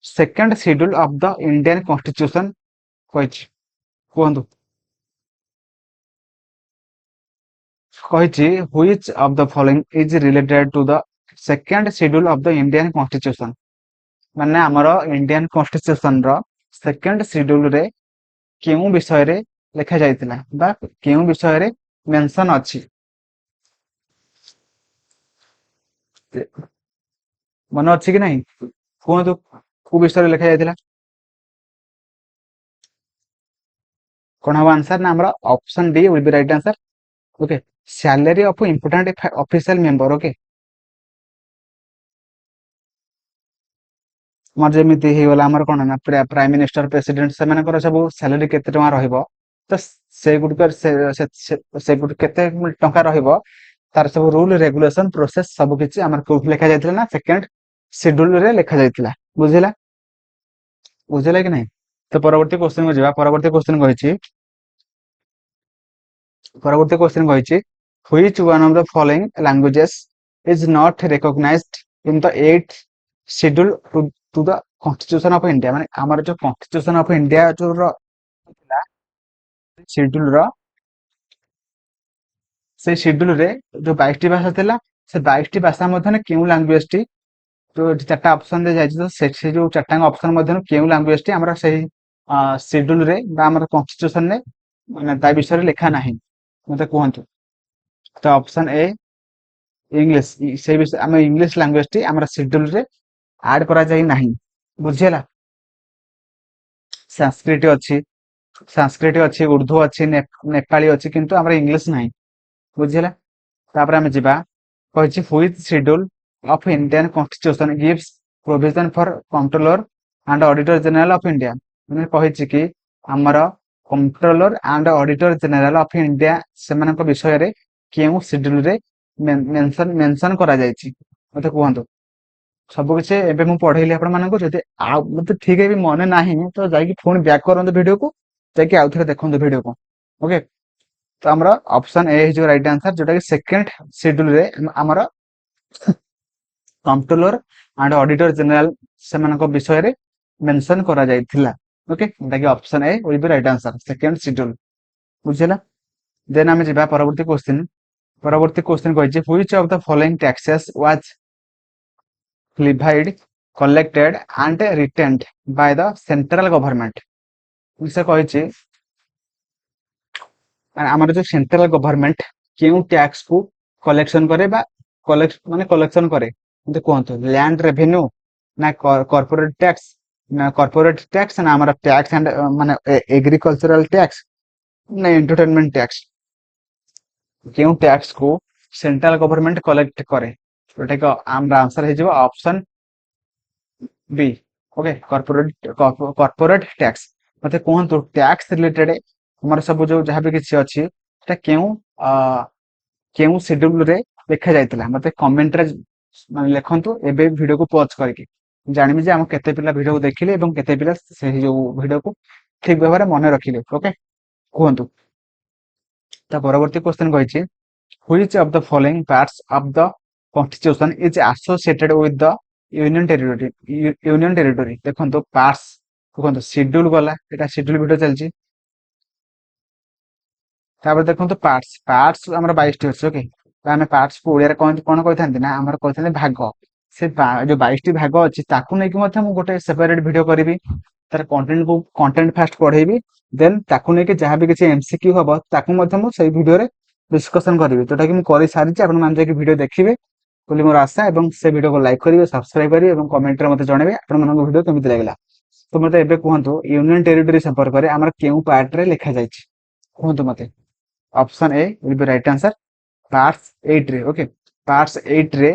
second schedule of the Indian Constitution କହିଛି କୁହନ୍ତୁ କହିଛି which of the following is related to the second schedule of the Indian Constitution ମାନେ ଆମର ଇଣ୍ଡିଆନ କନଷ୍ଟିଟ୍ୟୁସନ ର second schedule ରେ କେଉଁ ବିଷୟରେ ଲେଖା ଯାଇଥିଲା ବା କେଉଁ ବିଷୟରେ ମେନସନ ଅଛି ମନେ ଅଛି କି ନାହିଁ କୁହନ୍ତୁ କୋଉ ବିଷୟରେ ଲେଖା ଯାଇଥିଲା କଣ ହବ ଆନ୍ସର ନା ଆମର option D will be right answer okay salary of important official member okay ଆମର ଯେମିତି ହେଇଗଲା ଆମର କଣ ନା ପ୍ରାଇମ ମିନିଷ୍ଟର ପ୍ରେସିଡେଣ୍ଟ ସେମାନଙ୍କର ସବୁ ସାଲାରୀ କେତେ ଟଙ୍କା ରହିବ ତ ସେଗୁଡ଼ିକ କେତେ ଟଙ୍କା ରହିବ ତାର ସବୁ ରୁଲ ରେଗୁଲେସନ ପ୍ରୋସେସ ସବୁ କିଛି ଆମର କୋଉଠି ଲେଖା ଯାଇଥିଲା ନା ସେକେଣ୍ଡ ସିଡ୍ୟୁଲ ରେ ଲେଖା ଯାଇଥିଲା ବୁଝିଲା କି ନାହିଁ ତ ପରବର୍ତ୍ତୀ କ୍ୱେଶ୍ଚନ କୁ ଯିବା ପରବର୍ତ୍ତୀ କ୍ୱେଶ୍ଚନ କହିଛି which one of the following languages is not recognized in the 8th schedule to the constitution of India ମାନେ ଆମର ଯୋଉ constitution of India ଯୋଉ ଥିଲା schedule ର ସେଇ schedule ରେ ଯୋଉ 22ଟି ଭାଷା ଥିଲା ସେ 22ଟି ଭାଷା ମଧ୍ୟରେ କେଉଁ ଲାଙ୍ଗୁଏଜ ଟି ଯୋଉ ଚାରିଟା ଅପସନ ଦିଆଯାଇଛି ତ ସେ ଯୋଉ ଚାରିଟା ଅପସନ ମଧ୍ୟରୁ କେଉଁ ଲାଙ୍ଗୁଏଜ ଟି ଆମର ସେଇ schedule ରେ ବା ଆମର constitution ରେ ମାନେ ତା ବିଷୟରେ ଲେଖା ନାହିଁ ମତେ କୁହନ୍ତୁ ତ ଅପସନ ଏ ଇଂଲିଶ ସେଇ ବିଷୟ ଆମ ଇଂଲିଶ ଲାଙ୍ଗୁଏଜ ଟି ଆମର ସିଡ୍ୟୁଲ ରେ ଆଡ କରାଯାଇ ନାହିଁ ବୁଝିହେଲା ସାଂସ୍କ୍ରିଟ ଅଛି ଉର୍ଦ୍ଦୁ ଅଛି ନେପାଳୀ ଅଛି କିନ୍ତୁ ଆମର ଇଂଲିଶ ନାହିଁ ବୁଝିହେଲା ତାପରେ ଆମେ ଯିବା କହିଛି which schedule of Indian Constitution gives provision for comptroller and auditor general of India ମାନେ କହିଛି କି ଆମର comptroller and auditor general of India ସେମାନଙ୍କ ବିଷୟରେ କେଉଁ ସିଡ୍ୟୁଲ ରେ ମେନସନ କରାଯାଇଛି ମତେ କୁହନ୍ତୁ ସବୁ କିଛି ଏବେ ମୁଁ ପଢେଇଲି ଆପଣ ମାନଙ୍କୁ ଯଦି ଆଉ ମତେ ଠିକ ବି ମନେ ନାହିଁ ତ ଯାଇକି ପୁଣି ବ୍ୟାକ୍ କରନ୍ତୁ ଭିଡିଓକୁ ଯାଇକି ଆଉ ଥରେ ଦେଖନ୍ତୁ ଭିଡିଓକୁ ଓକେ ତ ଆମର ଅପସନ ଏ ହେଇଯିବ ରାଇଟ୍ ଆନ୍ସର ଯୋଉଟା କି ସେକେଣ୍ଡ ସିଡ୍ୟୁଲ ରେ ଆମର କମ୍ପ୍ଟ୍ରୋଲର ଆଣ୍ଡ ଅଡିଟର ଜେନେରାଲ ସେମାନଙ୍କ ବିଷୟରେ ମେନସନ କରାଯାଇଥିଲା ଓକେ ଯୋଉଟା କି option A will be right answer second schedule ବୁଝିଲା ଦେନ୍ ଆମେ ଯିବା ପରବର୍ତ୍ତୀ କ୍ୱେଶ୍ଚିନ କହିଛି which of the following taxes was levied collected and retained by the central government ସେ କହିଛି ଆମର ଯୋଉ ସେଣ୍ଟ୍ରାଲ ଗଭର୍ଣମେଣ୍ଟ କେଉଁ ଟ୍ୟାକ୍ସ କୁ କଲେକ୍ସନ କରେ ବା କଲେକ୍ସନ କରେ ମତେ କୁହନ୍ତୁ ଲ୍ୟାଣ୍ଡ ରେଭିନ୍ୟୁ ନା କର୍ପୋରେଟ ଟ୍ୟାକ୍ସ ନା ଆମର ଟ୍ୟାକ୍ସ ଆଣ୍ଡ ମାନେ ଏଗ୍ରିକଲଚରାଲ ଟ୍ୟାକ୍ସ ନା ଏଣ୍ଟରଟେନମେଣ୍ଟ ଟ୍ୟାକ୍ସ କେଉଁ ଟ୍ୟାକ୍ସ କୁ ସେଣ୍ଟ୍ରାଲ ଗଭର୍ଣମେଣ୍ଟ କଲେକ୍ଟ କରେ ଯୋଉଟା କି ଆମର ଆନ୍ସର ହେଇଯିବ ଅପସନ ବି ଓକେ କର୍ପୋରେଟ ଟ୍ୟାକ୍ସ ମତେ କୁହନ୍ତୁ ଟ୍ୟାକ୍ସ ରିଲେଟେଡ ଆମର ସବୁ ଯୋଉ ଯାହା ବି କିଛି ଅଛି ସେଟା କେଉଁ ସିଡ୍ୟୁଲ ରେ ଲେଖା ଯାଇଥିଲା ମତେ କମେଣ୍ଟରେ ମାନେ ଲେଖନ୍ତୁ ଏବେ ଭିଡିଓକୁ ପଜ କରିକି। ଜାଣିବି ଯେ ଆମ କେତେ ପିଲା ଭିଡିଓକୁ ଦେଖିଲେ ଏବଂ କେତେ ପିଲା ସେହି ଯୋଉ ଭିଡିଓକୁ ଠିକ ଭାବରେ ମନେ ରଖିଲେ। ଓକେ, କୁହନ୍ତୁ। ତା ପରବର୍ତ୍ତୀ କ୍ୱେଶ୍ଚନ କହିଛି which of the following parts of the constitution is associated with the union territory? union territory ଦେଖନ୍ତୁ parts ଦେଖନ୍ତୁ schedule ଗଲା, ଏଟା schedule ଭିଡିଓ ଚାଲିଛି। ତାପରେ ଦେଖନ୍ତୁ ପାର୍ଟସ ଆମର 22ଟି ଅଛି। ଓକେ, ତ ଆମେ ପାର୍ଟସ କୁ ଓଡିଆରେ କଣ କହିଥାନ୍ତି ନା ଆମର କହିଥାନ୍ତି ଭାଗ। ସେ ଯୋଉ 22ଟି ଭାଗ ଅଛି ତାକୁ ନେଇକି ମଧ୍ୟ ମୁଁ ଗୋଟେ ସେପାରେଟ ଭିଡିଓ କରିବି। ତାର କଣ୍ଟେଣ୍ଟ ଫାଷ୍ଟ ପଢେଇବି, ଦେନ୍ ତାକୁ ନେଇକି ଯାହା ବି କିଛି ଏମସିକ୍ୟୁ ହବ ତାକୁ ମଧ୍ୟ ମୁଁ ସେଇ ଭିଡିଓରେ ଡିସ୍କସନ କରିବି, ଯୋଉଟା କି ମୁଁ କରିସାରିଛି। ଆପଣ ମାନେ ଯାଇକି ଭିଡିଓ ଦେଖିବେ ବୋଲି ମୋର ଆଶା, ଏବଂ ସେ ଭିଡିଓକୁ ଲାଇକ୍ କରିବେ, ସବସ୍କ୍ରାଇବ କରିବେ ଏବଂ କମେଣ୍ଟରେ ମତେ ଜଣେଇବେ ଆପଣମାନଙ୍କ ଭିଡିଓ କେମିତି ଲାଗିଲା। ତ ମତେ ଏବେ କୁହନ୍ତୁ ୟୁନିୟନ ଟେରିଟୋରୀ ସମ୍ପର୍କରେ ଆମର କେଉଁ ପାର୍ଟରେ ଲେଖାଯାଇଛି କୁହନ୍ତୁ ମତେ। Option A will be right answer parts 8 ରେ। ଓକେ, ପାର୍ଟସ 8 ରେ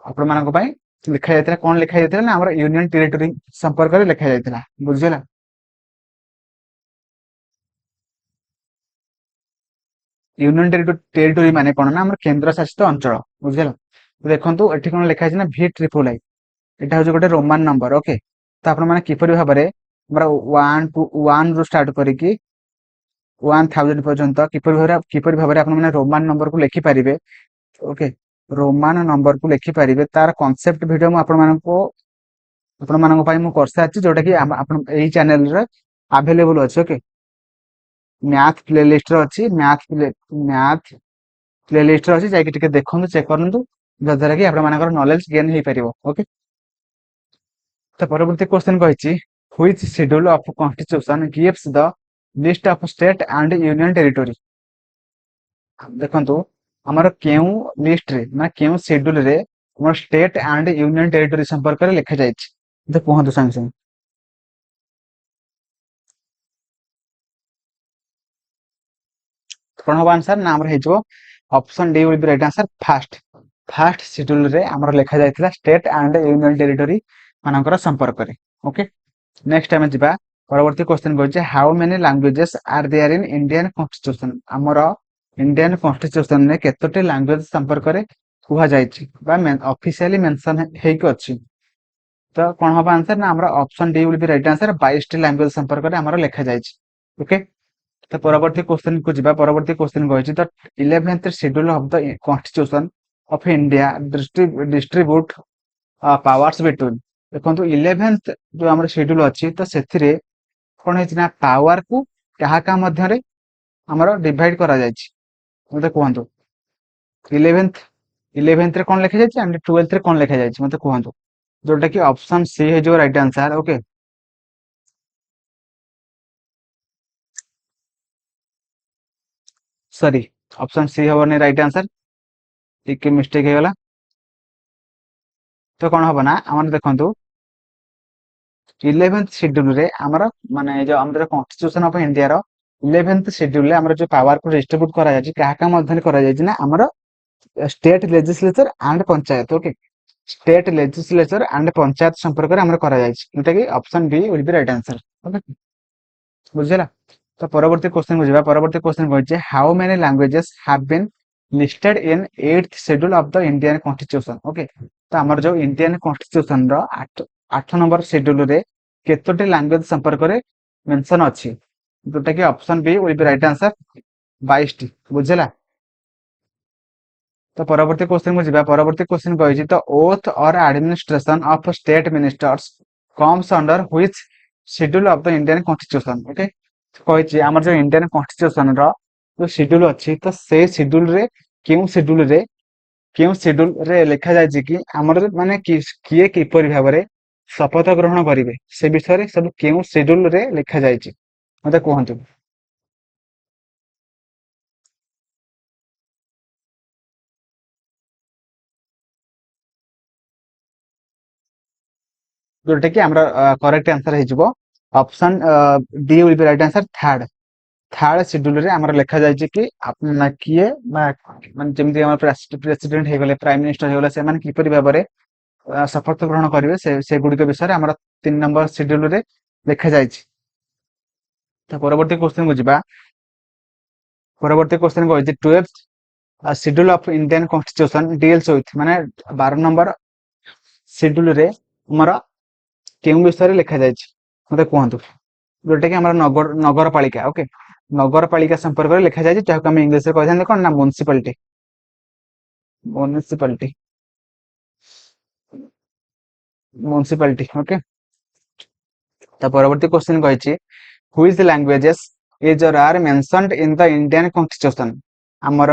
ଆପଣ ମାନଙ୍କ ପାଇଁ ଲେଖା ଯାଇଥିଲା, କଣ ଲେଖା ଯାଇଥିଲା ନା ଆମର ୟୁନିୟନ ଟେରିଟୋରୀ ସମ୍ପର୍କରେ ଲେଖା ଯାଇଥିଲା। ବୁଝିହେଲା? ୟୁନିୟନ ଟେରିଟୋରୀ ମାନେ କଣ ନା ଆମର କେନ୍ଦ୍ର ଶାସିତ ଅଞ୍ଚଳ। ବୁଝିହେଲା? ଦେଖନ୍ତୁ ଏଠି କଣ ଲେଖା ହେଇଛି ନା V triple I, ଏଟା ହଉଛି ଗୋଟେ ରୋମାନ ନମ୍ବର। ଓକେ, ତ ଆପଣ ମାନେ କିପରି ଭାବରେ ଆମର ୱାନ୍ ରୁ ଷ୍ଟାର୍ଟ କରିକି 1000 ପର୍ଯ୍ୟନ୍ତ କିପରି ଭାବରେ ଆପଣ ମାନେ ରୋମାନ ନମ୍ବରକୁ ଲେଖିପାରିବେ। ଓକେ, ରୋମାନ ନମ୍ବରକୁ ଲେଖିପାରିବେ ତାର କନସେପ୍ଟ ଭିଡିଓ ମୁଁ ଆପଣମାନଙ୍କ ପାଇଁ ମୁଁ କରିସାରିଛି, ଯୋଉଟା କି ଆପଣ ଏଇ ଚ୍ୟାନେଲରେ ଆଭେଲେବୁଲ ଅଛି। ଓକେ, ମ୍ୟାଥ ପ୍ଲେଲିଷ୍ଟରେ ଅଛି, ମ୍ୟାଥ ପ୍ଲେଲିଷ୍ଟରେ ଅଛି, ଯାଇକି ଟିକେ ଦେଖନ୍ତୁ, ଚେକ୍ କରନ୍ତୁ, ଯଦ୍ୱାରା କି ଆପଣମାନଙ୍କର ନଲେଜ ଗେନ୍ ହେଇପାରିବ। ଓକେ, ତ ପରବର୍ତ୍ତୀ କ୍ୱେଶ୍ଚନ କହିଛି which schedule of constitution gives the list of state and union territory? ଦେଖନ୍ତୁ ଆମର କେଉଁ ଲିଷ୍ଟରେ ମାନେ କେଉଁ ସିଡ୍ୟୁଲରେ ଆମର ଷ୍ଟେଟ ଆଣ୍ଡ ୟୁନିୟନ ଟେରିଟୋରୀ ସମ୍ପର୍କରେ ଲେଖାଯାଇଛି ମତେ କୁହନ୍ତୁ ସାଙ୍ଗେ ସାଙ୍ଗେ। କଣ ହବ ଆନ୍ସର ନା ଆମର ହେଇଯିବ option D will be right answer first ସିଡ୍ୟୁଲରେ ଆମର ଲେଖାଯାଇଥିଲା ଷ୍ଟେଟ ଆଣ୍ଡ ୟୁନିୟନ ଟେରିଟୋରୀ ମାନଙ୍କର ସମ୍ପର୍କରେ। ଓକେ, ନେକ୍ସଟ ଆମେ ଯିବା ପରବର୍ତ୍ତୀ କ୍ୱେଶ୍ଚନ କହିଛି how many languages are there in Indian constitution? ଆମର ଇଣ୍ଡିଆନ କନଷ୍ଟିଟ୍ୟୁସନରେ କେତୋଟି ଲାଙ୍ଗୁଏଜ ସମ୍ପର୍କରେ କୁହାଯାଇଛି ବା ଅଫିସିଆଲି ମେନସନ ହେଇକି ଅଛି? ତ କଣ ହବ ଆନ୍ସର ନା ଆମର option D will be right answer 22ଟି ଲାଙ୍ଗୁଏଜ ସମ୍ପର୍କରେ ଆମର ଲେଖାଯାଇଛି। ଓକେ, ତ ପରବର୍ତ୍ତୀ କ୍ୱେଶ୍ଚନ କୁ ଯିବା। ପରବର୍ତ୍ତୀ କ୍ୱେଶ୍ଚନ କହିଛି ଦ 11th schedule of the constitution of India distribute powers between. ଦେଖନ୍ତୁ 11th ଯୋଉ ଆମର ସିଡ୍ୟୁଲ ଅଛି ତ ସେଥିରେ କଣ ହେଇଛି ନା ପାୱାର କୁ କାହା କାହା ମଧ୍ୟରେ ଆମର ଡିଭାଇଡ କରାଯାଇଛି ମତେ କୁହନ୍ତୁ। 11th ରେ କଣ ଲେଖାଯାଇଛି ଆଣ୍ଡ 12th ରେ କଣ ଲେଖାଯାଇଛି ମତେ କୁହନ୍ତୁ, ଯୋଉଟା କି ଅପସନ ସି ହେଇଯିବ ରାଇଟ ଆନ୍ସର। ଓକେ, ସରି ଅପସନ ସି ହବନି ରାଇଟ ଆନ୍ସର, ଟିକେ ମିଷ୍ଟେକ୍ ହେଇଗଲା। ତ କଣ ହବ ନା ଆମର ଦେଖନ୍ତୁ 11th ସିଡ୍ୟୁଲରେ ଆମର ମାନେ ଯୋଉ ଆମର କନଷ୍ଟିଟ୍ୟୁସନ ଅଫ ଇଣ୍ଡିଆର 11th ସିଡ୍ୟୁଲରେ ଆମର ଯୋଉ ପାୱାରକୁ ଡିଷ୍ଟ୍ରିବ୍ୟୁଟ କରାଯାଇଛି କାହା କାହା ମଧ୍ୟରେ କରାଯାଇଛି ନା ଆମର state legislature and panchayat. Okay, state legislature and panchayat ସମ୍ପର୍କରେ ଆମର କରାଯାଇଛି, ଯୋଉଟା କି option B will be right answer। Okay, ବୁଝିହେଲା? ତ ପରବର୍ତ୍ତୀ କ୍ୱେଶ୍ଚନ କୁ ଯିବା। ପରବର୍ତ୍ତୀ କ୍ୱେଶ୍ଚନ କହିଛି how many languages have been listed in 8th schedule of the Indian constitution? Okay, ତ ଆମର ଯୋଉ ଇଣ୍ଡିଆନ କନଷ୍ଟିଟ୍ୟୁସନ ର 8 ନମ୍ବର ସିଡ୍ୟୁଲରେ କେତୋଟି ଲାଙ୍ଗୁଏଜ ସମ୍ପର୍କରେ ମେନସନ ଅଛି, ଯୋଉଟା କି option B will be right answer 22ଟି। ବୁଝିହେଲା? ତ ପରବର୍ତ୍ତୀ କ୍ୱେଶ୍ଚନ କୁ ଯିବା। ପରବର୍ତ୍ତୀ କ୍ୱେଶ୍ଚନ କହିଛି ତ oath or administration of state ministers comes under which schedule of the Indian constitution? Okay, କହିଛି ଆମର ଯୋଉ ଇଣ୍ଡିଆନ କନଷ୍ଟିଟ୍ୟୁସନ ର ଯୋଉ ସିଡ୍ୟୁଲ ଅଛି ତ ସେଇ ସିଡ୍ୟୁଲରେ କେଉଁ ସିଡ୍ୟୁଲରେ ଲେଖାଯାଇଛି କି ଆମର ମାନେ କିଏ କିପରି ଭାବରେ ଶପଥ ଗ୍ରହଣ କରିବେ ସେ ବିଷୟରେ ସବୁ କେଉଁ ସିଡ୍ୟୁଲରେ ଲେଖାଯାଇଛି ମତେ କୁହନ୍ତୁ। ଯୋଉଟା କି ଆମର କରେକ୍ଟ ଆନ୍ସର ହେଇଯିବ option D will be right answer third ସିଡ୍ୟୁଲରେ ଆମର ଲେଖାଯାଇଛି କି କିଏ ବା ମାନେ ଯେମିତି ଆମର ପ୍ରେସିଡେଣ୍ଟ ହେଇଗଲେ, ପ୍ରାଇମ ମିନିଷ୍ଟର ହେଇଗଲେ, ସେମାନେ କିପରି ଭାବରେ ଶପଥ ଗ୍ରହଣ କରିବେ ସେଗୁଡିକ ବିଷୟରେ ଆମର 3 ନମ୍ବର ସିଡ୍ୟୁଲରେ ଲେଖାଯାଇଛି। ତ ପରବର୍ତ୍ତୀ କ୍ୱେଶ୍ଚନ କୁ ଯିବା। ପରବର୍ତ୍ତୀ କ୍ୱେଶ୍ଚନ କହିଛି 12th schedule of Indian constitution deals with, ମାନେ 12 ନମ୍ବର ଶିଡ୍ୟୁଲ ରେ ଆମର କେଉଁ ବିଷୟରେ ଲେଖା ଯାଇଛି ମତେ କୁହନ୍ତୁ। ଯୋଉଟା କି ଆମର ନଗରପାଳିକା। ଓକେ, ନଗରପାଳିକା ସମ୍ପର୍କରେ ଲେଖା ଯାଇଛି, ଯାହାକୁ ଆମେ ଇଂଲିଶରେ କହିଥାନ୍ତି କଣ ନା ମ୍ୟୁନିସିପାଲିଟି। Municipality municipality okay. ତା ପରବର୍ତ୍ତୀ କ୍ୱେଶ୍ଚନ କହିଛି which languages is or are mentioned in the Indian constitution. ଆମର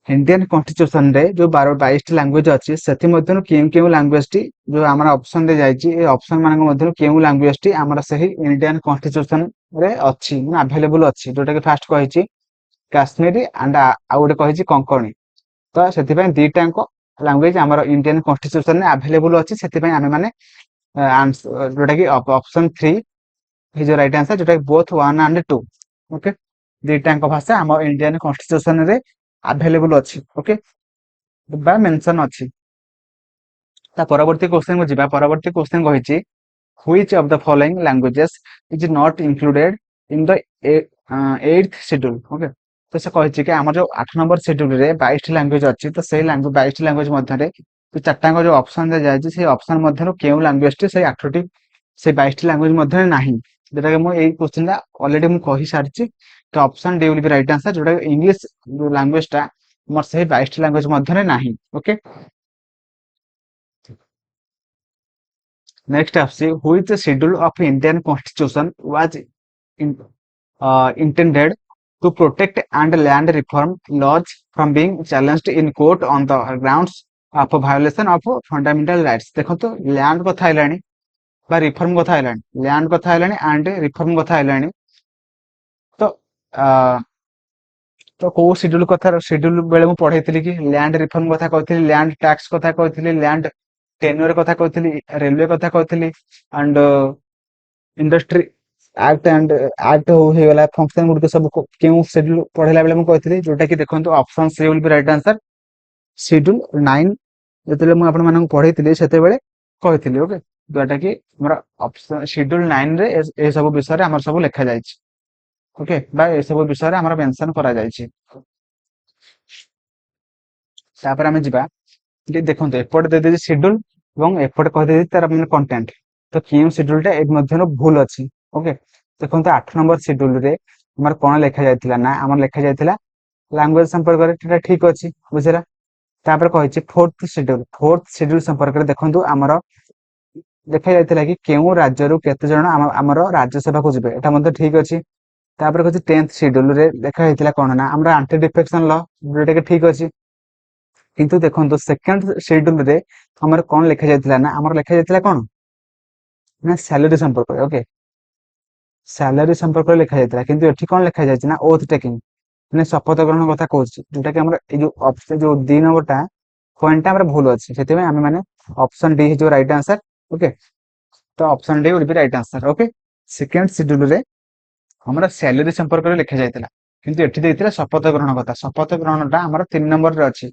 ଇଣ୍ଡିଆନ କନଷ୍ଟିଟ୍ୟୁସନ ରେ ଯୋଉ 22ଟି ଲାଙ୍ଗୁଏଜ ଅଛି, ସେଥିମଧ୍ୟରୁ କେଉଁ କେଉଁ ଲାଙ୍ଗୁଏଜ ଟି ଯୋଉ ଆମର ଅପସନ ରେ ଯାଇଛି, ଏ ଅପସନ ମାନଙ୍କ ମଧ୍ୟରୁ କେଉଁ ଲାଙ୍ଗୁଏଜ ଟି ଆମର ସେହି ଇଣ୍ଡିଆନ କନଷ୍ଟିଟ୍ୟୁସନ ରେ ଅଛି, ମାନେ ଆଭେଲେବୁଲ ଅଛି। ଯୋଉଟା କି ଫାଷ୍ଟ କହିଛି କାଶ୍ମୀରୀ ଆଣ୍ଡ ଆଉ ଗୋଟେ କହିଛି କଙ୍କଣୀ। ତ ସେଥିପାଇଁ ଦିଟାଙ୍କ ଲାଙ୍ଗୁଏଜ ଆମର ଇଣ୍ଡିଆନ କନଷ୍ଟିଟ୍ୟୁସନ ରେ ଆଭେଲେବୁଲ ଅଛି। ସେଥିପାଇଁ ଆମେ ମାନେ ଯୋଉଟା କି option 3 is your right answer, ଯୋଉଟା କି both 1 and 2। ଓକେ, ଦିଟାଙ୍କ ଭାଷା ଆମ ଇଣ୍ଡିଆନ କନଷ୍ଟିଟ୍ୟୁସନ ରେ ଆଭେଲେବୁଲ ଅଛି। ଓକେ, ବା ମେନସନ ଅଛି। ତା ପରବର୍ତ୍ତୀ କ୍ୱେଶ୍ଚନ କୁ ଯିବା। ପରବର୍ତ୍ତୀ କ୍ୱେଶ୍ଚନ କହିଛି which of the following languages is not included in the 8th schedule। Okay, ତ ସେ କହିଛି କି ଆମର ଯୋଉ 8 ନମ୍ବର ଶିଡ୍ୟୁଲ ରେ 22ଟି ଲାଙ୍ଗୁଏଜ ଅଛି, ତ ସେଇ 22ଟି ଲାଙ୍ଗୁଏଜ ମଧ୍ୟରେ ଚାରିଟାଙ୍କ ଯୋଉ ଅପସନ ଯାଇଛି, ସେଇ ଅପସନ ମଧ୍ୟରୁ କେଉଁ ଲାଙ୍ଗୁଏଜ ଟି ସେଇ 8ଟି ସେଇ 22ଟି ଲାଙ୍ଗୁଏଜ ମଧ୍ୟରେ ନାହିଁ। ଯୋଉଟା କି ମୁଁ ଏଇ କ୍ୱେଶ୍ଚନ ଟା ଅଲରେଡି ମୁଁ କହି ସାରିଛି। ତ option D will be right answer, ଯୋଉଟା ଇଂଲିଶ ଲାଙ୍ଗୁଏଜ ଟା ଆମର ସେଇ 22ଟି ଲାଙ୍ଗୁଏଜ ମଧ୍ୟରେ ନାହିଁ। ଓକେ, ନେକ୍ସଟ ଆସୁଛି which schedule of Indian constitution was intended to protect and land reform laws from being challenged in court on the grounds of violation of fundamental rights। ଦେଖନ୍ତୁ land କଥା ହେଲାଣି ବା ରିଫର୍ମ କଥା ହେଲାଣି, land କଥା ହେଲାଣି and reform କଥା ହେଲାଣି। ତ ତ କୋଉ ଶିଡ୍ୟୁଲ କଥା, ଶିଡ୍ୟୁଲ ବେଳେ ମୁଁ ପଢେଇଥିଲି କି ଲ୍ୟାଣ୍ଡ ରିଫର୍ମ କଥା କହିଥିଲି, ଲ୍ୟାଣ୍ଡ ଟ୍ୟାକ୍ସ କଥା କହିଥିଲି, ଲ୍ୟାଣ୍ଡ ଟେନ୍ୟୁର କଥା କହିଥିଲି, ରେଲୱେ କଥା କହିଥିଲି, and industry act and act ହେଇଗଲା ଫଙ୍କସନ ଗୁଡିକ ସବୁ କେଉଁ ଶିଡ୍ୟୁଲ ପଢେଇଲା ବେଳେ ମୁଁ କହିଥିଲି। ଯୋଉଟା କି ଦେଖନ୍ତୁ option C will be right answer, schedule 9 ଯେତେବେଳେ ମୁଁ ଆପଣମାନଙ୍କୁ ପଢେଇଥିଲି ସେତେବେଳେ କହିଥିଲି। ଓକେ, ଯୋଉଟା କି ଆମର ଅପସନ ଶିଡ୍ୟୁଲ 9 ରେ ଏ ସବୁ ବିଷୟରେ ଆମର ସବୁ ଲେଖା ଯାଇଛି। ଓକେ, ବା ଏସବୁ ବିଷୟରେ ଆମର ମେନସନ କରାଯାଇଛି। ତାପରେ ଆମେ ଯିବା, ଦେଖନ୍ତୁ ଏପଟେ ଦେଇଦେଇଛି ଶିଡ୍ୟୁଲ ଏବଂ ଏପଟେ କହିଦେଇଛି ତାର ମାନେ କଣ୍ଟେଣ୍ଟ। ତ କେଉଁ ଶିଡ୍ୟୁଲ ଟା ଏ ମଧ୍ୟରୁ ଭୁଲ ଅଛି। ଓକେ, ଦେଖନ୍ତୁ 8 ନମ୍ବର ଶିଡ୍ୟୁଲ ରେ ଆମର କଣ ଲେଖା ଯାଇଥିଲା ନା ଆମର ଲେଖା ଯାଇଥିଲା ଲାଙ୍ଗୁଏଜ ସମ୍ପର୍କରେ, ସେଟା ଠିକ ଅଛି ବୁଝିଲା। ତାପରେ କହିଛି ଫୋର୍ଥ ଶିଡ୍ୟୁଲ ସମ୍ପର୍କରେ ଦେଖନ୍ତୁ ଆମର ଲେଖା ଯାଇଥିଲା କି କେଉଁ ରାଜ୍ୟରୁ କେତେ ଜଣ ଆମର ରାଜ୍ୟସଭାକୁ ଯିବେ, ଏଟା ମଧ୍ୟ ଠିକ ଅଛି। ତାପରେ କହିଛି 10th ଶିଡ୍ୟୁଲ ରେ ଲେଖା ହେଇଥିଲା କଣ ନା ଆମର ଆଣ୍ଟି ଡିଫେକ୍ସନ ଲ, ଯୋଉଟା କି ଠିକ ଅଛି। କିନ୍ତୁ ଦେଖନ୍ତୁ ସେକେଣ୍ଡ ଶିଡ୍ୟୁଲ ରେ ଆମର କଣ ଲେଖା ଯାଇଥିଲା ନା ଆମର ଲେଖା ଯାଇଥିଲା କଣ ନା ସାଲାରୀ ସମ୍ପର୍କରେ। ଓକେ, ସାଲାରୀ ସମ୍ପର୍କରେ ଲେଖା ଯାଇଥିଲା, କିନ୍ତୁ ଏଠି କଣ ଲେଖା ଯାଇଛି ନା ଓଥ ଟେକିଂ, ମାନେ ଶପଥ ଗ୍ରହଣ କଥା କହୁଛି। ଯୋଉଟା କି ଆମର ଏଇ ଯୋଉ 2 ନମ୍ବରଟା ପଏଣ୍ଟ ଟା ଆମର ଭୁଲ ଅଛି। ସେଥିପାଇଁ ଆମେ ମାନେ ଅପସନ ଡି ହେଇଯିବ ରାଇଟ୍ ଆନ୍ସର। ଓକେ, ତ option D will be right answer. Okay, second schedule ରେ ଆମର ସାଲାରୀ ସମ୍ପର୍କରେ ଲେଖା ଯାଇଥିଲା, କିନ୍ତୁ ଏଠି ଦେଇଥିଲା ଶପଥ ଗ୍ରହଣ କଥା। ଶପଥ ଗ୍ରହଣ ଟା ଆମର 3 ନମ୍ବରରେ ଅଛି,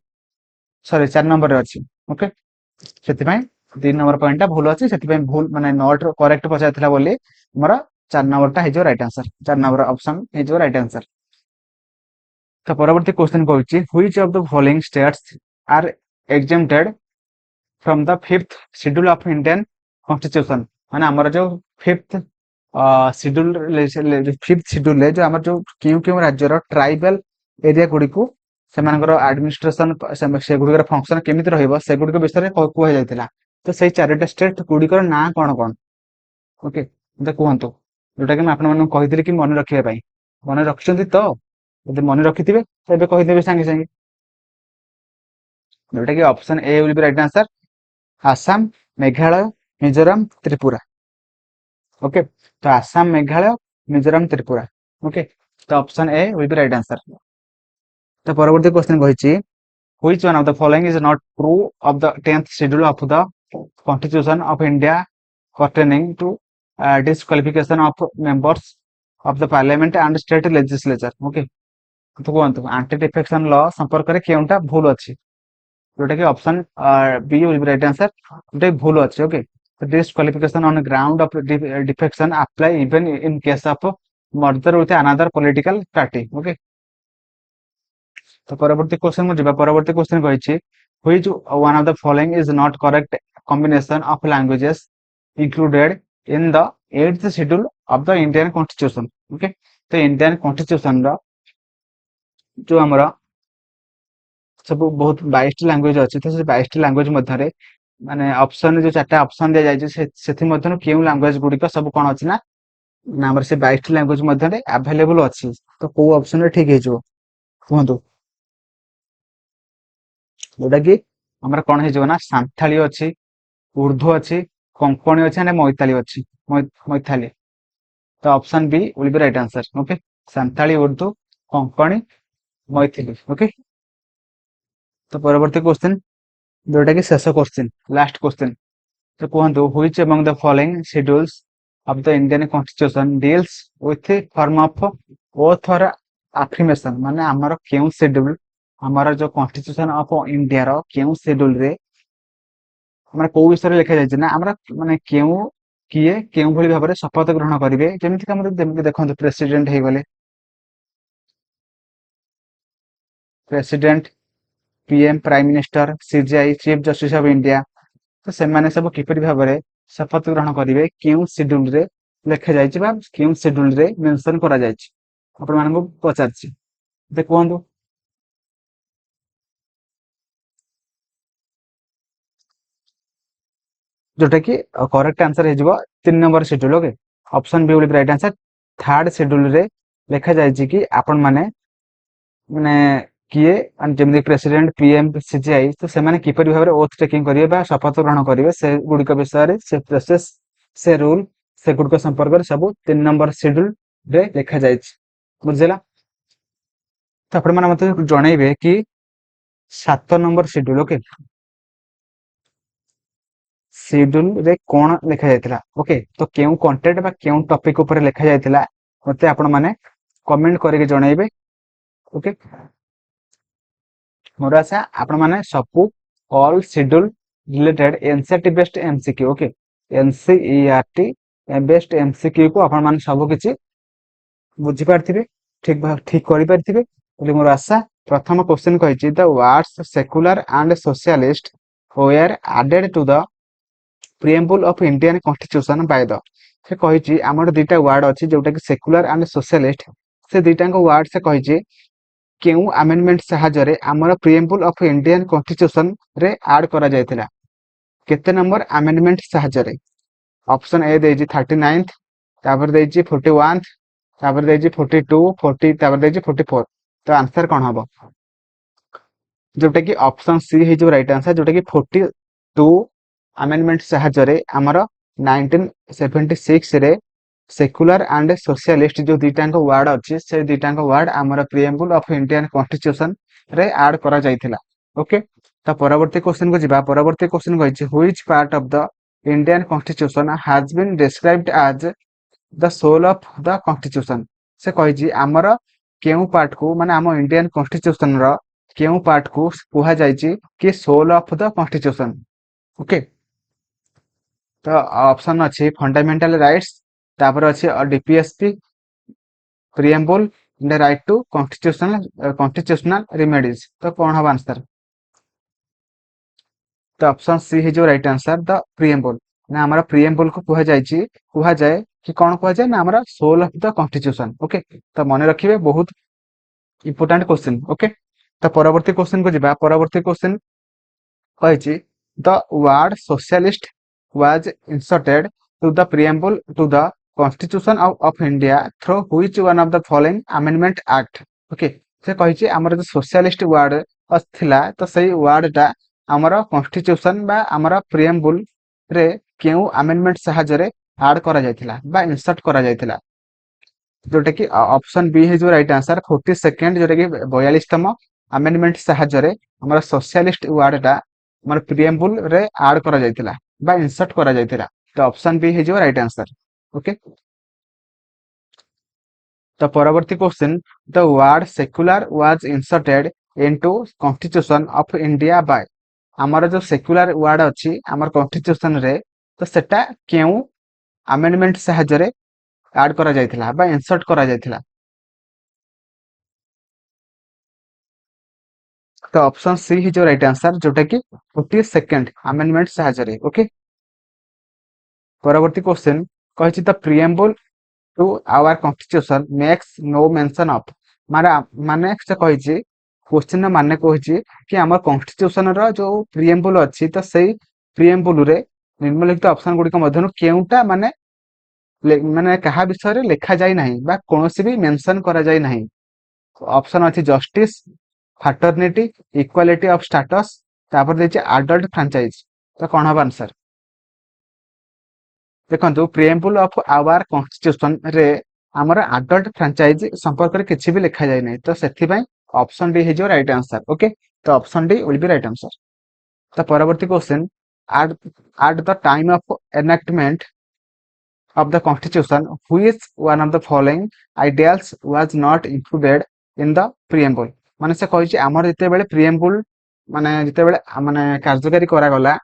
ସରି 4 ନମ୍ବରରେ ଅଛି। ଓକେ, ସେଥିପାଇଁ 3 ନମ୍ବର ପଏଣ୍ଟ ଟା ଭୁଲ ଅଛି। ସେଥିପାଇଁ ଭୁଲ ମାନେ ନଟ କରେକ୍ଟ ପଚାରିଥିଲା ବୋଲି ଆମର 4 ନମ୍ବର ଟା ହେଇଯିବ ରାଇଟ୍ ଆନ୍ସର। 4 ନମ୍ବର ଅପସନ ହେଇଯିବ ରାଇଟ୍ ଆନ୍ସର। ତ ପରବର୍ତ୍ତୀ କ୍ୱେଶ୍ଚନ କହୁଛି which of the following states are exempted from the 5th schedule of Indian constitution। ମାନେ ଆମର ଯୋଉ 5th ଶିଡ୍ୟୁଲରେ ଯୋଉ ଆମର ଯୋଉ କେଉଁ କେଉଁ ରାଜ୍ୟର ଟ୍ରାଇବାଲ ଏରିଆ ଗୁଡିକୁ ସେମାନଙ୍କର ଆଡମିନିଷ୍ଟ୍ରେସନ ସେଗୁଡିକର ଫଙ୍କସନ କେମିତି ରହିବ ସେଗୁଡିକ ବିଷୟରେ କୁହାଯାଇଥିଲା। ତ ସେଇ 4ଟା ଷ୍ଟେଟ ଗୁଡିକର ନାଁ କଣ କଣ? ଓକେ, ମତେ କୁହନ୍ତୁ, ଯୋଉଟା କି ମୁଁ ଆପଣମାନଙ୍କୁ କହିଥିଲି କି ମନେ ରଖିବା ପାଇଁ। ମନେ ରଖିଛନ୍ତି ତ? ଯଦି ମନେ ରଖିଥିବେ ତ ଏବେ କହିଦେବେ ସାଙ୍ଗେ ସାଙ୍ଗେ। ଯୋଉଟା କି option A will be right answer, Assam, Meghalaya, Mizoram, Tripura. Okay, ତ ଆସାମ, ମେଘାଳୟ, ମିଜୋରାମ, ତ୍ରିପୁରା। ଓକେ, ତ option A will be right answer. ତ ପରବର୍ତ୍ତୀ କ୍ୱେଶ୍ଚନ କହିଛି which one of the following is not true of the 10th schedule of the constitution of India pertaining to disqualification of members of the parliament and state legislature। Okay, ତ କୁହନ୍ତୁ anti ଡିଫେକ୍ସନ ଲ ସମ୍ପର୍କରେ କେଉଁଟା ଭୁଲ ଅଛି? ଯୋଉଟା କି option B will be right answer, ଯୋଉଟା କି ଭୁଲ ଅଛି। Okay, disqualification on ground of defection apply even in case of merger with another political party. Okay, तो परवर्ती क्वेश्चन को जिबा परवर्ती question कहिछि which one of the following is not correct combination of languages included in the 8th schedule of the Indian Constitution. Okay, तो Indian constitution रो जो हमर सब बहुत 22 लैंग्वेज अछि तो से 22 लैंग्वेज मध्य रे माने ऑप्शन जो चारटा ऑप्शन दिया जाय छै सेथि मध्य केउ लैंग्वेज गुडी को सब कोन अछि ना ना हमर से 22 लैंग्वेज मध्य रे अवेलेबल अछि तो को ऑप्शन रे ठीक हे जो कहंतु जोटा कि हमर कोन हे जो ना सांथाली अछि उर्दू अछि कोंकणी अछि ने मैथिली अछि मैथिली तो option B will be right answer okay Santhali Urdu Konkani Maithili okay तो परवर्ती क्वेश्चन जोटा कि शेष क्वेश्चन लास्ट क्वेश्चन तो कहंतु which among the following schedules of the Indian constitution deals with form of oath और अफर्मेशन माने हमर केउ शेड्यूल हमारा जो कॉन्स्टिट्यूशन ऑफ इंडिया रो केउ शेड्यूल रे हमरा को विषय लिखा जाय ना हमरा माने केउ किए केउ भली भाबरे शपथ ग्रहण करिवे जेमिति कि हमर देखंतु प्रेसिडेंट हे गले president PM prime minister CGI chief justice of India तो से माने सब किपरि भाबरे शपथ ग्रहण करिवे केउ शेड्यूल रे लिखा जाय बा केउ शेड्यूल रे मेंशन करा जाय आपण मानको पचारछि देखंतु जोटा कि करेक्ट आंसर हे जिवो 3 number schedule okay option B will right answer third schedule रे लिखा जाय कि आपण माने माने किए जेमि प्रेसिडेंट पीएम सीजीआई तो से माने किपरि भाबरे ओथ टेकिंग करिवे बा शपथ ग्रहण करिवे से गुडी को विषय रे से प्रोसेस से रूल से गुडी को संपर्क रे सब 3 नंबर शेड्यूल रे लिखा जाय बुझिला तो आपण माने मते जणैबे कि 7 नंबर शेड्यूल ओके शेड्यूल रे कोन लिखा जायतिला ओके तो केउ कंटेंट बा केउ टॉपिक ऊपर लिखा जायतिला मते आपण माने कमेंट करके जणाइबे ओके मोर आशा आपण माने सबु all schedule related NCERT based MCQ okay NCERT based MCQ को आपण माने सब किछि बुझी पारथिबे ठीक करि पारथिबे बोली मोर आशा प्रथम क्वेश्चन कहिछि the words secular and socialist were added to the preamble of Indian Constitution by the से कहिछि हमर दुटा वर्ड अछि जोटा कि सेक्युलर एंड सोशलिस्ट से दुटांग वर्ड से कहिछि केउ अमेंडमेंट सहाजरे हमर प्रिएम्बल ऑफ इंडियन कॉन्स्टिट्यूशन रे ऐड करा जायतिला केते नंबर अमेंडमेंट सहाजरे ऑप्शन ए देछि 39th तापर देछि 41th तापर देछि 42 40 तापर देछि 44 तो आंसर कोन हबो जोटा कि ऑप्शन सी हे जो राइट आंसर जोटा कि 42 अमेंडमेंट सहाजरे हमर 1976 रे सेक्युलर एंड सोशलिस्ट जो दुटांग वर्ड अछि से दुटांग वर्ड हमर प्रिएम्बल ऑफ इंडियन कॉन्स्टिट्यूशन रे ऐड करा जायतिला ओके तो परवर्ती क्वेश्चन को जिबा परवर्ती क्वेश्चन कहिछि which part of the Indian constitution has been described as the soul of the constitution से कहिछि हमर केउ पार्ट को माने हम इंडियन कॉन्स्टिट्यूशन रो केउ पार्ट को कुहा जायछि कि soul of the constitution okay तो ऑप्शन अच्छी फंडामेंटल राइट्स तापर अच्छी DPSP preamble the right to constitutional remedies तो कौन हम आंसर तो ऑप्शन सी है जो राइट आंसर द प्रिएम्बल ना हमारा प्रिएम्बल को कुहा जाए कि कौन कुहा जाए ना हमारा soul of the constitution okay तो मन रखिए बहुत इंपोर्टेंट क्वेश्चन ओके तो परवर्ती क्वेश्चन को जिबा परवर्ती क्वेश्चन कहिछि the word socialist was inserted to the preamble to the Constitution of India through which one of the following Amendment Act okay से कहिछि हमर जो सोशलिस्ट वर्ड थिला तो सही वर्ड टा हमर कॉन्स्टिट्यूशन बा हमर प्रिएम्बल रे केउ अमेंडमेंट सहाजरे ऐड करा जायतिला बा इंसर्ट करा जायतिला जोटा कि ऑप्शन बी है जो राइट आंसर 42nd जोटा कि 42तम अमेंडमेंट सहाजरे हमर सोशलिस्ट वर्ड टा हमर प्रिएम्बल रे ऐड करा जायतिला बा इंसर्ट करा जायतिला तो ऑप्शन बी है जो राइट आंसर ओके तो परवर्ती question the word secular was inserted into constitution of India by हमर जो सेक्युलर वर्ड अछि हमर कॉन्स्टिट्यूशन रे ତ ସେଟା କେଉଁ ଆମେଣ୍ଡमेंट ସାହାଯ୍ୟରେ ଆଡ୍ କରାଯାଇଥିଲା ବା ଇନସର୍ଟ କରାଯାଇଥିଲା? ତ ଅପସନ ସି ହେଇଯିବ ରାଇଟ୍ ଆନ୍ସର, ଯୋଉଟା କି 42nd ଆମେଣ୍ଡमेंट ସାହାଯ୍ୟରେ। ଓକେ, ପରବର୍ତ୍ତୀ କ୍ୱେଶ୍ଚନ କହିଛି the preamble to our constitution makes no mention of. माने से कहिछि क्वेश्चन माने कहिछि कि हमर कॉन्स्टिट्यूशन रो जो प्रिएम्बल अछि त सेही प्रिएम्बल रे निम्नलिखित ऑप्शन गुडी को मध्यनु केउटा माने माने कहा विषय रे लिखा जाय नाही बा कोनोसी भी मेंशन करा जाय नाही। ऑप्शन अछि justice, fraternity, equality of status, तापर देछि एडल्ट फ्रेंचाइज। तो कोन हबा आंसर? देखो प्रिएम्बल ऑफ आवर कॉन्स्टिट्यूशन रे आमर एडल्ट फ्रेंचाइज संपर्क में किसी भी लिखा जाए नहीं, तो से ऑप्शन डी है राइट आंसर। ओके, तो option D will be right answer. तो परवर्ती question at the time of enactment of the constitution which one of the following ideals was not included in the preamble। माने से कहिछि हमर जते बेले preamble माने जते बेले माने कार्यकारी करा गला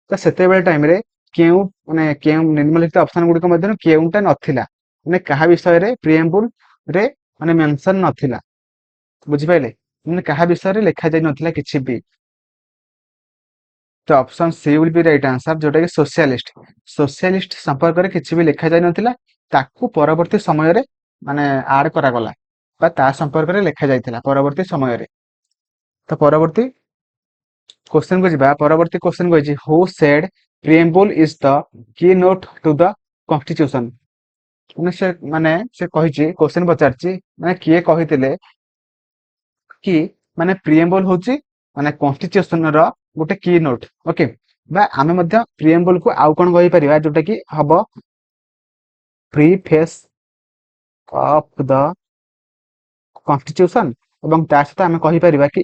तो सेते बेले टाइम रे केउ माने केउ निम्नलिखित ऑप्शन गुडी को मध्यन केउटा नथिला, माने कहा विषय रे preamble रे माने मेंशन नथिला, बुझि पाइले, माने कहा विषय रे लिखा जाय नथिला किछि भी। तो option C will be right answer, जोटा कि सोशलिस्ट। सोशलिस्ट संपर्क में किसी भी लिखा जाय नथिला, ताकू परवर्ती समय रे माने ऐड करा गला बा ता संपर्क में लिखा जायतिला परवर्ती समय रे। तो परवर्ती क्वेश्चन को जिबा, परवर्ती क्वेश्चन को जी who said preamble is the key note to the constitution. माने से कहिछि क्वेश्चन पचारछि माने किए कहितिले कि माने प्रिएम्बल होची माने कॉन्स्टिट्यूशन रो गोटे की नोट। ओके, बा आमे मध्य प्रिएम्बल को आउ कोन कहि परिबा जोटा कि हबो प्रीफेस ऑफ द कॉन्स्टिट्यूशन एवं ता सहित आमे कहि परिबा कि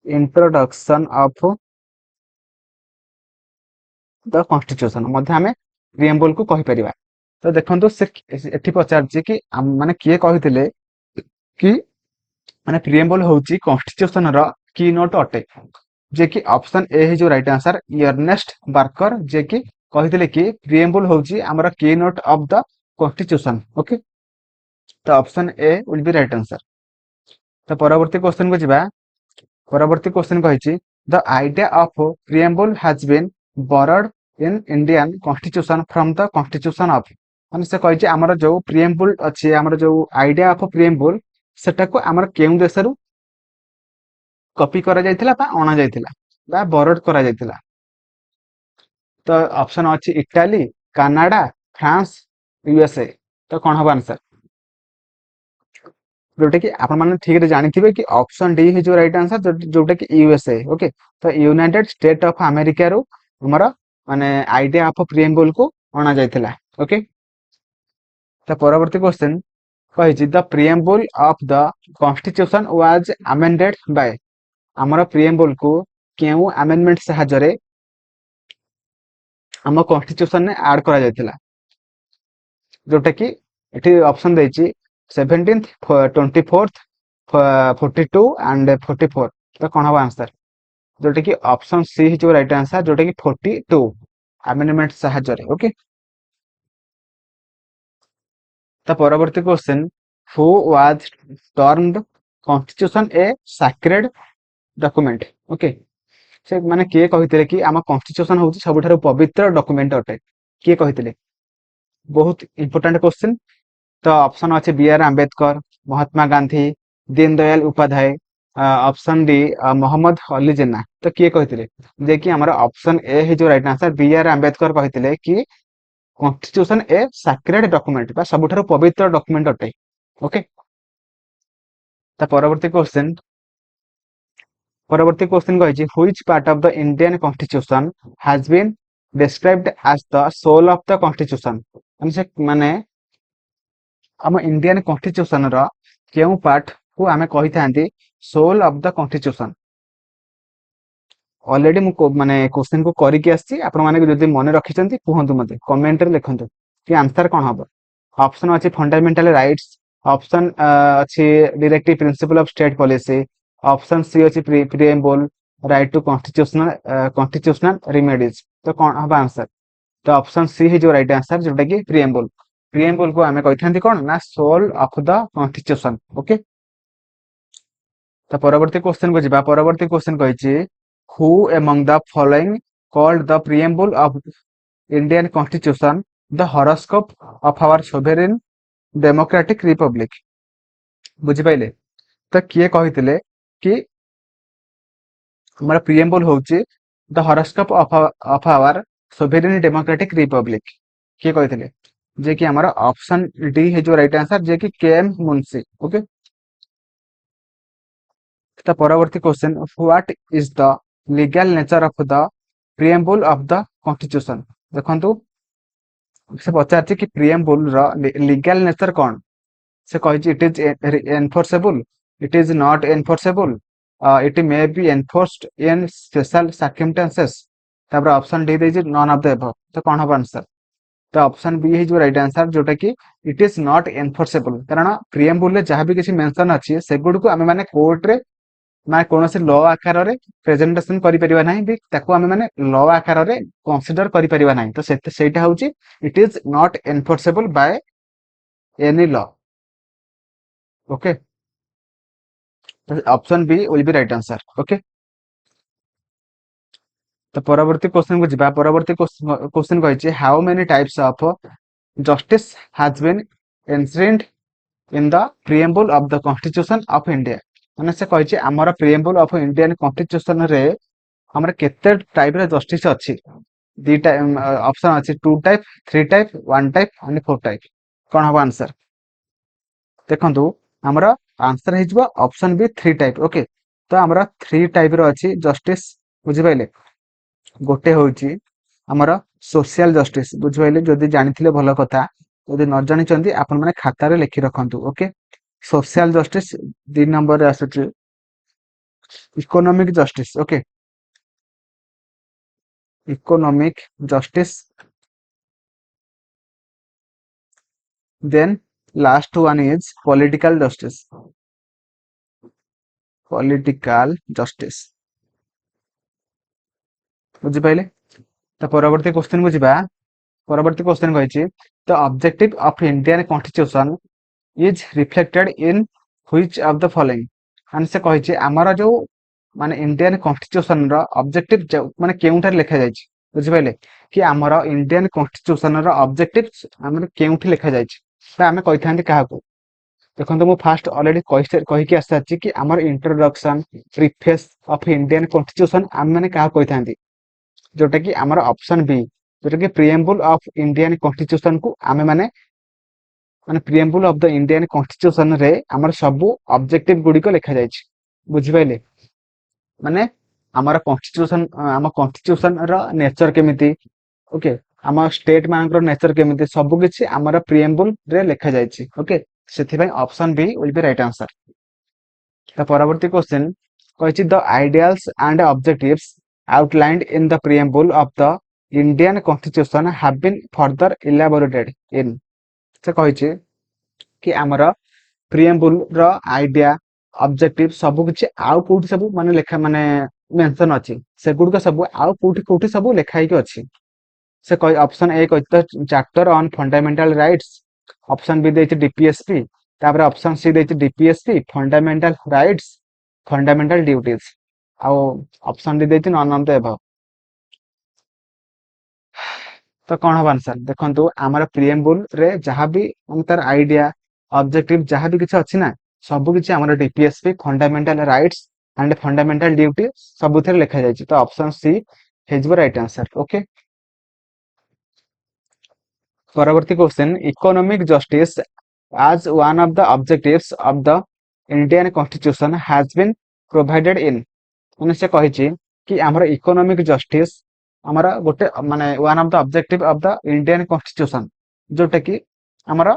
इंट्रोडक्शन ऑफ द कॉन्स्टिट्यूशन मध्य आमे प्रिएम्बल को कहि परिबा। तो देखंतु से एठी पचारछि कि माने किए कहितिले कि माने प्रिएम्बल होची कॉन्स्टिट्यूशन रो की नोट अटे, जे कि ऑप्शन ए है जो राइट आंसर अर्नेस्ट बार्कर, जे कि कहितिले कि प्रिएम्बल होची हमरा key note of the constitution. Okay, तो option A will be right answer. तो परवर्ती क्वेश्चन को जिबा, परवर्ती क्वेश्चन कहिछि the idea of preamble has been borrowed in Indian constitution from the constitution of. माने से कहिछि हमर जो प्रिएम्बल अछि हमर जो आइडिया ऑफ प्रिएम्बल सेटा को हमर केउ देशरु कॉपी करा जायतिला बा अणा जायतिला बा बोरोड करा जायतिला। तो ऑप्शन अछि इटाली, कनाडा, फ्रांस, यूएसए। तो कोन हबा आंसर? जोटा कि आपण माने ठीक रे जानिथिबे कि ऑप्शन डी है जो राइट आंसर, जोटा कि यूएसए। ओके, तो यूनाइटेड स्टेट ऑफ अमेरिका रो हमर माने आइडिया ऑफ प्रिएम्बल को अणा जायतिला। ओके, तो परवर्ती क्वेश्चन कहिछि the preamble of the constitution was amended by. हमर प्रिएम्बल को केउ अमेंडमेंट साहाय्य हम कॉन्स्टिट्यूशन ने ऐड करा जायतिला, जोटा कि एठी ऑप्शन देछि 17th, 24th, 42 एंड 44। तो कोन हबा आंसर? जोटा कि ऑप्शन सी है जो राइट आंसर, जोटा कि 42 अमेंडमेंट साहाय्य। ओके, तो परवर्ती question who was termed constitution A sacred document. Okay, से माने किए कहितिले कि आम कॉन्स्टिट्यूशन होची सबठारु पवित्र डॉक्यूमेंट अटे, किए कहितिले? बहुत इंपोर्टेंट क्वेश्चन। तो ऑप्शन अच्छे B R Ambedkar, Mahatma Gandhi, Deendayal Upadhyay, option D Mohammad Ali Jinnah. तो किए कहितिले? जे कि हमर ऑप्शन ए है जो right answer B R Ambedkar कहितिले कि कॉन्स्टिट्यूशन ए सैक्रेड डॉक्यूमेंट बा सबठारु पवित्र डॉक्यूमेंट अटे। ओके, तो परवर्ती क्वेश्चन कहिछि which part of the Indian constitution has been described as the soul of the constitution. माने हम इंडियन कॉन्स्टिट्यूशन रो केउ पार्ट को आमे कहि थांती soul of the constitution. Already मु माने क्वेश्चन को करि के आछि, आपण माने जदि मन रखिसंती कहंतु मते कमेंट रे लिखंतु कि आंसर कोन हबो। ऑप्शन अछि फंडामेंटल राइट्स, ऑप्शन अछि directive principle of state policy, option C अछि preamble, right to constitutional remedies. तो कौन हम आंसर? तो ऑप्शन सी है जो राइट आंसर, जोटा कि प्रिएम्बल। प्रिएम्बल को आमे कहिथांती कोन ना soul of the constitution. Okay, तो परवर्ती क्वेश्चन को जिबा। परवर्ती क्वेश्चन कहिछि who among the following called the preamble of Indian constitution the horoscope of our sovereign democratic republic. बुझि पाइले? तो किए कहिथिले कि हमारा प्रिएम्बल होची the horoscope of our sovereign democratic republic. किए कहिथिले? जे कि हमारा ऑप्शन डी है जो राइट आंसर, जे कि के एम मुंशी। ओके, तो परवर्ती question what is the legal nature of the preamble of the constitution. देखंतु से पचारछि कि प्रिएम्बल रो लीगल नेचर कोन। से कहिछि it is enforceable, it is not enforceable, it may be enforced in special circumstances. तापर ऑप्शन डी देछि नॉन ऑफ द एबव। तो कोन हो आंसर? तो ऑप्शन बी है जो राइट आंसर, जोटा कि इट इज नॉट एनफोर्सेबल। कारण प्रिएम्बल रे जहां भी किछि मेंशन अछि सेगुड को हमें माने कोर्ट रे ना कौन से लॉ आकार रे प्रेजेंटेशन करि परिबा नाही, भी ताको हमें माने लॉ आकार रे कंसीडर करि परिबा नाही। तो सेटा होची it is not enforceable by any law. Okay, तो option B will be right answer. Okay, तो परवर्ती क्वेश्चन को जिबा। परवर्ती क्वेश्चन कहिछि how many types of justice has been enshrined in the preamble of the constitution of India. माने से कहिछि हमर प्रिएम्बल ऑफ इंडियन कॉन्स्टिट्यूशन रे हमर केते टाइप रे जस्टिस अछि। दी टाइप ऑप्शन अछि 2 type, 3 type, 1 type and 4 type. कोन हो आंसर? देखंतु हमर आंसर हे जबो ऑप्शन बी 3 टाइप। ओके, तो हमर 3 टाइप रो अछि जस्टिस। बुझि पाइले? गोटे होची हमर सोशल जस्टिस। बुझि पाइले? जदि जानिथिले भलो कथा, जदि न जानि चंदी आपन माने खाता रे लिखि रखंतु। ओके, सोशल जस्टिस 2 नंबर रे आसुची economic justice. Okay, economic justice, then last one is political justice। political justice। बुझि पाइले? तो परवर्ती क्वेश्चन को जिबा। परवर्ती क्वेश्चन कहिछि the objective of Indian constitution is reflected in which of the following. माने से कहिछि हमर जो माने इंडियन कॉन्स्टिट्यूशन रो ऑब्जेक्टिव माने केउंठार लिखा जाइछि। बुझि पाइले? कि हमर इंडियन कॉन्स्टिट्यूशन रो ऑब्जेक्टिव हमर केउंठी लिखा जाइछि। तो हमें कहिथांती काहाको? देखो तो फास्ट अलरेडी कहीकि आसाची कि आमर introduction preface of Indian constitution आम मैंने क्या कही था, जोटा कि आमर ऑप्शन बी, जोटा कि प्रिएम्बल ऑफ इंडियन कॉन्स्टिट्यूशन को आमे माने माने preamble of the Indian constitution रे आमर सबु ऑब्जेक्टिव गुडी को लिखा जायछि। बुझि पाइले? माने आमर कॉन्स्टिट्यूशन आम कॉन्स्टिट्यूशन रो नेचर केमिति, ओके, आम स्टेट मानकर नेचर केमिति सबु किछि आमर प्रिएम्बल रे लिखा जायछि। ओके, सेथिबाई option B will be right answer. The परवर्ती क्वेश्चन कहिछि the ideals and objectives outlined in the preamble of the Indian constitution have been further elaborated in. से कहिछि कि हमर प्रिएम्बल रो आइडिया ऑब्जेक्टिव सब किछि आउ कोठी सब माने लेखा माने मेंशन अछि, से गुड सब आउ कोठी कोठी सब लेखाइ के अछि। से कहि ऑप्शन ए कहि त chapter on fundamental rights, option B देछि डीपीएसपी, तापर ऑप्शन सी देछि DPSP fundamental rights fundamental duties, आउ ऑप्शन डी देछि नॉन ऑफ द अबव। तो कौन हम आंसर? देखंतु हमर प्रिएम्बल रे जहां भी तार आइडिया ऑब्जेक्टिव जहां भी किछि अछि ना, सब किछि हमर DPSP fundamental rights and fundamental duty सबुथरे लिखा जायछि। तो option C has right answer. Okay, परवर्ती question economic justice as one of the objectives of the Indian Constitution has been provided in। माने से कहिछि कि हमर इकोनॉमिक जस्टिस हमर गोटे माने one of the objective of the Indian Constitution, जोटा कि हमर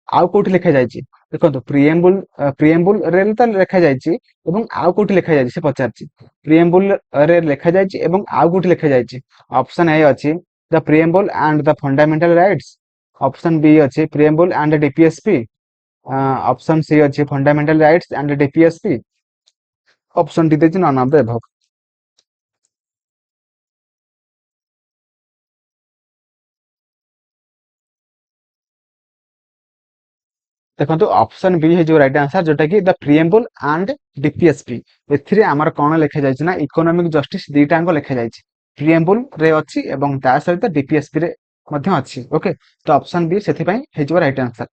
आउ कोठी लिखा जायछि। देखंतु प्रिएम्बल रे त लिखा जायछि एवं आउ कोठी लिखा जायछि। से पचारछि प्रिएम्बल रे लिखा जायछि एवं आउ कोठी लिखा जायछि। ऑप्शन ए अछि the preamble and the fundamental rights, option B अछि preamble and DPSP, option C अछि fundamental rights and DPSP, option D देछि नन ऑफ द एबव। देखो ऑप्शन बी है जो राइट आंसर जोटा कि द प्रिएम्बल एंड डीपीएसपी। एथिरे हमर कोन लेखा जायछि ना इकोनॉमिक जस्टिस दीटा अंग लेखा जायछि। प्रिएम्बल रे अछि एवं ता सहित डीपीएसपी रे मध्य अछि। ओके तो ऑप्शन बी सेथि पई हे जो राइट आंसर।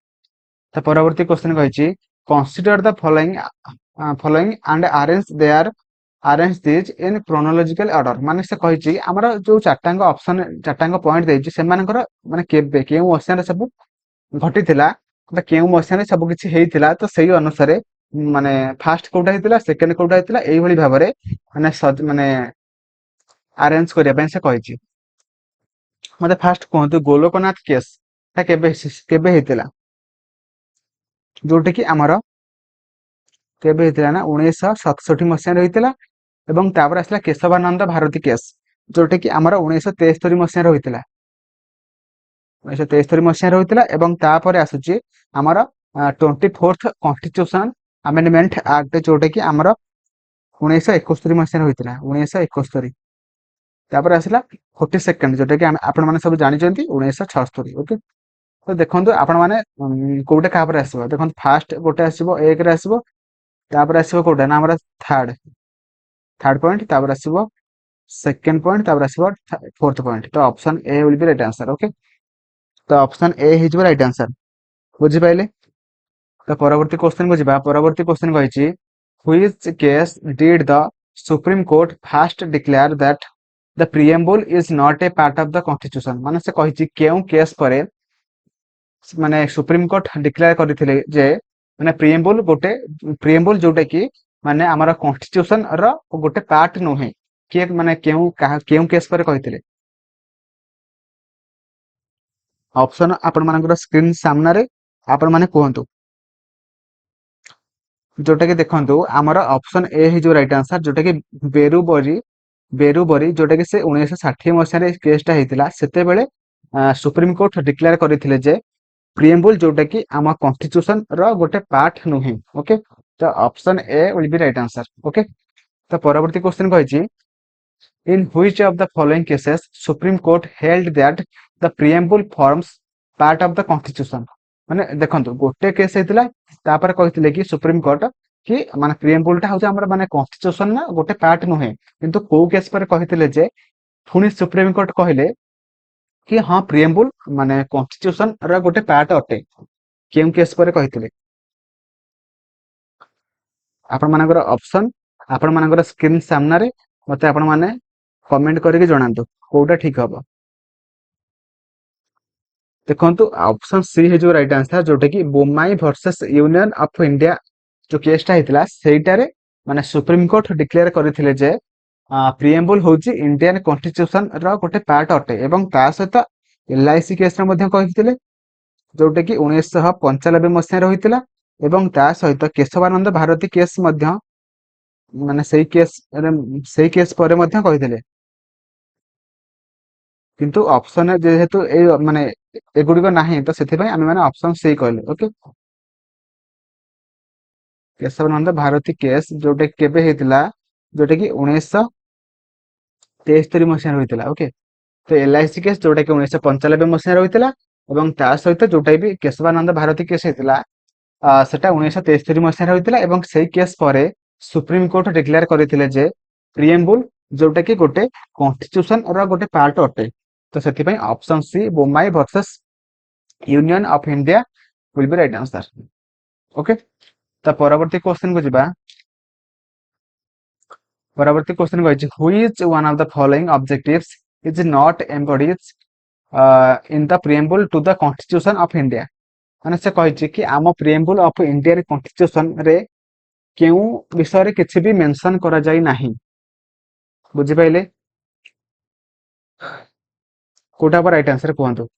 तो परवर्ती क्वेश्चन कहिछि consider the following and arrange this in chronological order. माने से कहिछि हमर जो चारटांग ऑप्शन चारटांग पॉइंट देछि सेमानकर माने केबे केउ ओसन सब घटिथिला बा केउ मसिया सब किछि हेइथिला तो सेही अनुसारे माने फास्ट कोउटा हेइथिला सेकंड कोउटा हेइथिला एई भली भाबरे माने माने अरेंज करिया पय से कहिछि। मते फास्ट कहंतु गोलोकनाथ केस ता केबे हेइथिला जोटे कि हमर केबे हेइथिला ना 1967 मसिया हेइथिला एवं तापर आसला केशवानंद भारती केस जोटे कि हमर 1973 मसिया हेइथिला। 1973 मसीह होता एवं तापर आसूची आमर 24th कॉन्स्टिट्यूशन अमेंडमेंट एक्ट जोटा कि आमर 1971 मसीह होता 1971 तापर आसला 42nd जोटा कि आपण माने सब जानि चंती 1976। ओके तो देखंतु आपण माने कोउटा का पर आसीबो देखंतु फास्ट गोटे आसीबो एक रे आसीबो तापर आसीबो कोउटा ना हमर थर्ड थर्ड पॉइंट तापर आसीबो सेकंड पॉइंट तापर आसीबो फोर्थ पॉइंट। तो option A will be right answer. Okay तो option A is right answer बुझी पाइले। तो परवर्ती क्वेश्चन को जिबा परवर्ती क्वेश्चन कहिछि which case did the supreme court first declare that the preamble is not a part of the constitution. माने से कहिछि केउ केस परे माने सुप्रीम कोर्ट डिक्लेयर करथिले जे माने प्रिएम्बल जोटा कि माने हमर कॉन्स्टिट्यूशन रो गोटे पार्ट नोहे के माने केउ केस परे कहिथिले। ऑप्शन आपण मानकर स्क्रीन सामना रे आपण माने कहंतु जोटा कि देखंतु हमर ऑप्शन ए ही जो राइट आंसर जोटा कि बेरुबरी जोटा कि से 1960 मसिया रे केसटा हेतिला सेते बेले सुप्रीम कोर्ट डिक्लेयर करथिले जे प्रिएम्बल जोटा कि आम कॉन्स्टिट्यूशन रो गोटे पार्ट नुहे। ओके तो option A will be right answer. Okay तो परवर्ती question कहिछि in which of the following cases supreme court held that the preamble forms part of the constitution। माने देखंतु गोटे केस हेतिला तापर कहिथिले कि सुप्रीम कोर्ट कि माने प्रिएम्बल टा होचे हमर माने कॉन्स्टिट्यूशन ना गोटे पार्ट नुहे किंतु को केस पर कहिथिले जे पुनी सुप्रीम कोर्ट कहिले कि हां प्रिएम्बल माने कॉन्स्टिट्यूशन रा गोटे पार्ट अटे केउ केस पर कहिथिले। आपण मानकर ऑप्शन आपण मानकर स्क्रीन सामना रे मते आपण माने कमेंट करके जणांतु कोउटा ठीक हबो। देखंतु ऑप्शन सी है जो राइट आंसर जोटा कि Bommai versus union of India जो केसटा हेतिला सेइटारे माने सुप्रीम कोर्ट डिक्लेयर करथिले जे प्रिएम्बल होची इंडियन कॉन्स्टिट्यूशन रा गोटे पार्ट अटे एवं ता सहित एलआईसी केस रा मध्य कहिथिले जोटा कि 1995 मसिया रे होइतिला एवं ता सहित केशवानंद भारती केस मध्य माने सेई केस परे मध्य कहिथिले किंतु ऑप्शन जेहेतु ए माने एगुडिको नाही तो सेथि पय आमे माने ऑप्शन सी कहले। ओके केशवानंद भारती केस जोटे केबे हेतिला जोटे कि 1973 मसिया होइतिला। ओके तो एलआईसी केस जोटा कि 1995 मसिया होइतिला एवं ता सहित जोटा भी केशवानंद भारती केस हेतिला सेटा 1973 मसिया होइतिला एवं सेई केस परे सुप्रीम कोर्ट डिक्लेयर करथिले जे प्रिएम्बल जोटा कि गोटे कॉन्स्टिट्यूशन रा गोटे पार्ट अटे। तो सेथि पय option C Bommai versus union of India will be right answer. Okay तो परवर्ती क्वेश्चन को जिबा परवर्ती क्वेश्चन कहिछि which one of the following objectives is not embodied in the preamble to the constitution of India. माने से कहिछि कि आम प्रिएम्बल ऑफ इंडियन कॉन्स्टिट्यूशन रे केउ विषय रे किछि भी मेंशन करा जाई नाही बुझि पाइले कोटा पर राइट आंसर कहंतु।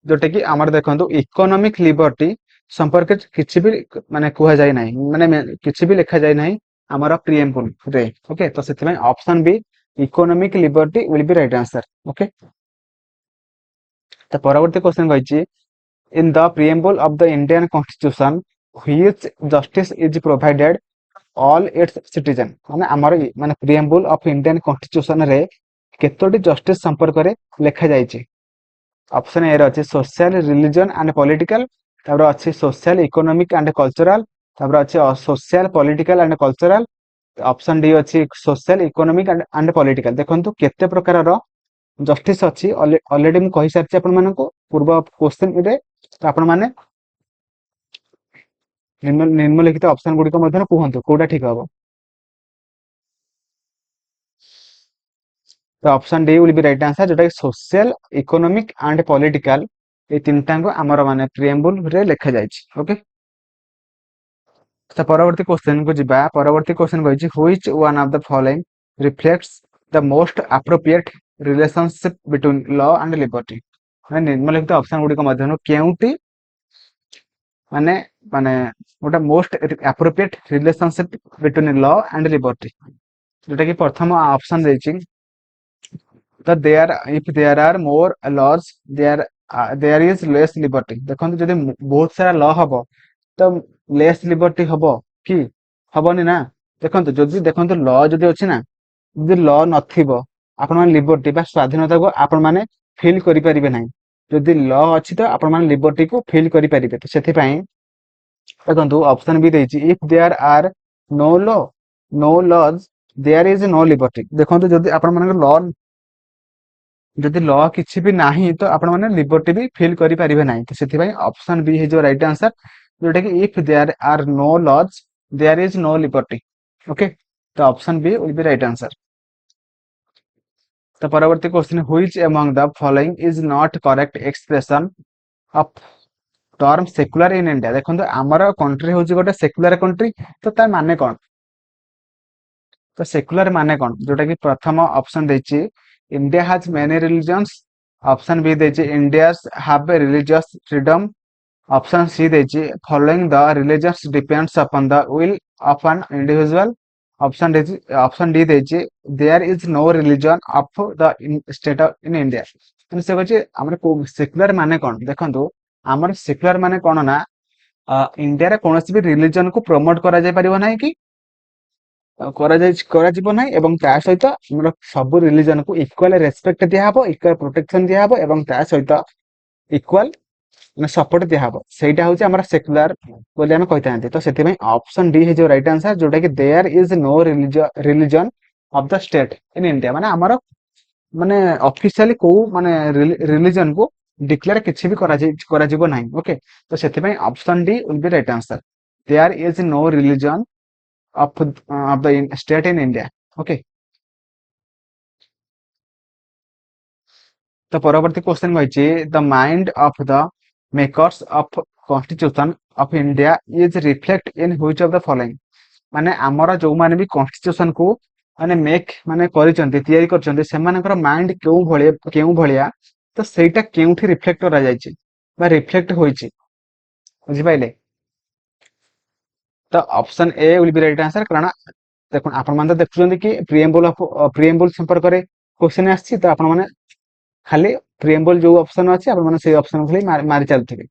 जोटा कि आमर देखंतु इकोनॉमिक लिबर्टी संपर्क किछि भी माने कुहा जाय नाही माने किछि भी लिखा जाय नाही आमर प्रिएम्बल रे। ओके तो सेति में option be economic liberty will be right answer. Okay तो परवर्ती question कहिछि in the preamble of the Indian Constitution which justice is provided all its citizen ମାନେ ଆମର ମାନେ preamble of Indian Constitution ରେ କେତୋଟି justice ସମ୍ପର୍କରେ ଲେଖା ଯାଇଛି? ଅପସନ ଏ ରେ ଅଛି social, religion and political, ତାପରେ ଅଛି social, economic and cultural, ତାପରେ ଅଛି social, political and cultural, option D ଅଛି social, economic and political। ଦେଖନ୍ତୁ କେତେ ପ୍ରକାରର ଜଷ୍ଟିସ୍ ଅଛି ଅଲରେଡି ମୁଁ କହିସାରିଛି ଆପଣମାନଙ୍କୁ ପୂର୍ବ କ୍ୱେଶ୍ଚିନ୍ ରେ। ତ ଆପଣମାନେ ନିମ୍ନଲିଖିତ ଅପସନ ଗୁଡିକ ମଧ୍ୟରୁ କୁହନ୍ତୁ କୋଉଟା ଠିକ ହବ। ତ option D will be right answer, ଯୋଉଟା କି social, economic and political এই ତିନିଟାଙ୍କୁ ଆମର ମାନେ ପ୍ରିଏମ୍ବୁଲ ରେ ଲେଖା ଯାଇଛି। ଓକେ, ତ ପରବର୍ତ୍ତୀ କ୍ୱେଶ୍ଚିନ୍ କୁ ଯିବା। ପରବର୍ତ୍ତୀ କ୍ୱେଶ୍ଚିନ୍ କହିଛି which one of the following reflects the most appropriate relationship between law and liberty। ମାନେ ନିମ୍ନଲିଖିତ ଅପସନ ଗୁଡିକ ମଧ୍ୟରୁ କେଉଁଟି ମାନେ ମାନେ ଗୋଟେ most appropriate relationship between law and liberty, ଯୋଉଟା କି ପ୍ରଥମ ଅପସନ ଦେଇଛି ତ if there are more laws there is less liberty। ଦେଖନ୍ତୁ ଯଦି ବହୁତ ସାରା law ହବ ତ less liberty ହବ କି ହବନି ନା। ଦେଖନ୍ତୁ ଯଦି ଦେଖନ୍ତୁ law ଯଦି ଅଛି ନା, ଯଦି law ନଥିବ ଆପଣମାନେ liberty ବା ସ୍ୱାଧୀନତାକୁ ଆପଣମାନେ ଫିଲ୍ କରିପାରିବେ ନାହିଁ। ଯଦି law ଅଛି ତ ଆପଣମାନେ libertyକୁ ଫିଲ୍ କରିପାରିବେ। ତ ସେଥିପାଇଁ ଦେଖନ୍ତୁ ଅପସନ ବି ଦେଇଛି if there are no laws there is no liberty। ଦେଖନ୍ତୁ ଯଦି ଆପଣମାନଙ୍କର ଯଦି ଲ କିଛି ବି ନାହିଁ ତ ଆପଣମାନେ ଲିବର୍ଟି ବି ଫିଲ୍ କରିପାରିବେ ନାହିଁ। ତ ସେଥିପାଇଁ ଅପସନ ବି ହେଇଯିବ ରାଇଟ୍ ଆନ୍ସର, ଯୋଉଟା କି if there are no laws there is no liberty। Okay, ତ option B will be right answer। ତ ପରବର୍ତ୍ତୀ question which among the following is not correct expression of term secular in India। ଦେଖନ୍ତୁ ଆମର country ହଉଛି ଗୋଟେ secular country, ତ ତା ମାନେ କଣ? ତ ସେକୁଲାର ମାନେ କଣ? ଯୋଉଟା କି ପ୍ରଥମ ଅପସନ ଦେଇଛି India has many religions, option B ଦେଇଛି India's have a religious freedom, option C ଦେଇଛି following the religions depends upon the will of an individual, option D ଦେଇଛି there is no religion of the state in India। ମାନେ ସେ କହୁଛି ଆମର secular ମାନେ କଣ? ଦେଖନ୍ତୁ ଆମର ସେକୁଲାର ମାନେ କଣ ନା ଇଣ୍ଡିଆରେ କୌଣସି ବି ରିଲିଜନ କୁ ପ୍ରମୋଟ କରାଯାଇ ପାରିବ ନାହିଁ କି କରାଯିବ ନାହିଁ, ଏବଂ ତା ସହିତ ଆମର ସବୁ ରିଲିଜନ କୁ ଇକ୍ୱାଲ ରେସପେକ୍ଟ ଦିଆହବ, ଇକ୍ୱାଲ ପ୍ରୋଟେକ୍ସନ ଦିଆହବ, ଏବଂ ତା ସହିତ ଇକ୍ୱାଲ ମାନେ ସପୋର୍ଟ ଦିଆହବ। ସେଇଟା ହଉଛି ଆମର ସେକୁଲାର ବୋଲି ଆମେ କହିଥାନ୍ତି। ତ ସେଥିପାଇଁ ଅପସନ ଡି ହେଇଯିବ ରାଇଟ୍ ଆନ୍ସର, ଯୋଉଟା କି there is no religion of the state in India. ମାନେ ଆମର ମାନେ ଅଫିସିଆଲି କୋଉ ମାନେ ରିଲିଜନ କୁ ଡିକ୍ଲେୟାର କିଛି ବି କରାଯିବ ନାହିଁ। ଓକେ, ତ ସେଥିପାଇଁ option D will be right answer, there is no religion of the state in India। Okay, ତ ପରବର୍ତ୍ତୀ କ୍ୱେଶ୍ଚନ କହିଛି the mind of the makers of constitution of India is reflect in which of the following। ମାନେ ଆମର ଯୋଉମାନେ ବି constitution କୁ ମାନେ make ମାନେ କରିଛନ୍ତି ତିଆରି କରିଛନ୍ତି ସେମାନଙ୍କର ମାଇଣ୍ଡ କେଉଁ ଭଳିଆ ତ ସେଇଟା କେଉଁଠି ରିଫ୍ଲେକ୍ଟ କରାଯାଇଛି ବା ରିଫ୍ଲେକ୍ଟ ହୋଇଛି, ବୁଝିପାରିଲେ। ତ option A will be right answer, କାରଣ ଦେଖନ୍ତୁ ଆପଣମାନେ ତ ଦେଖୁଛନ୍ତି କି ପ୍ରିଏମ୍ବୁଲ ସମ୍ପର୍କରେ କ୍ୱେଶ୍ଚନ ଆସିଛି, ତ ଆପଣମାନେ ଖାଲି ପ୍ରିଏମ୍ବୁଲ ଯୋଉ ଅପସନ ଅଛି ଆପଣମାନେ ସେଇ ଅପସନ ଖାଲି ମାରି ଚାଲୁଥିବେ,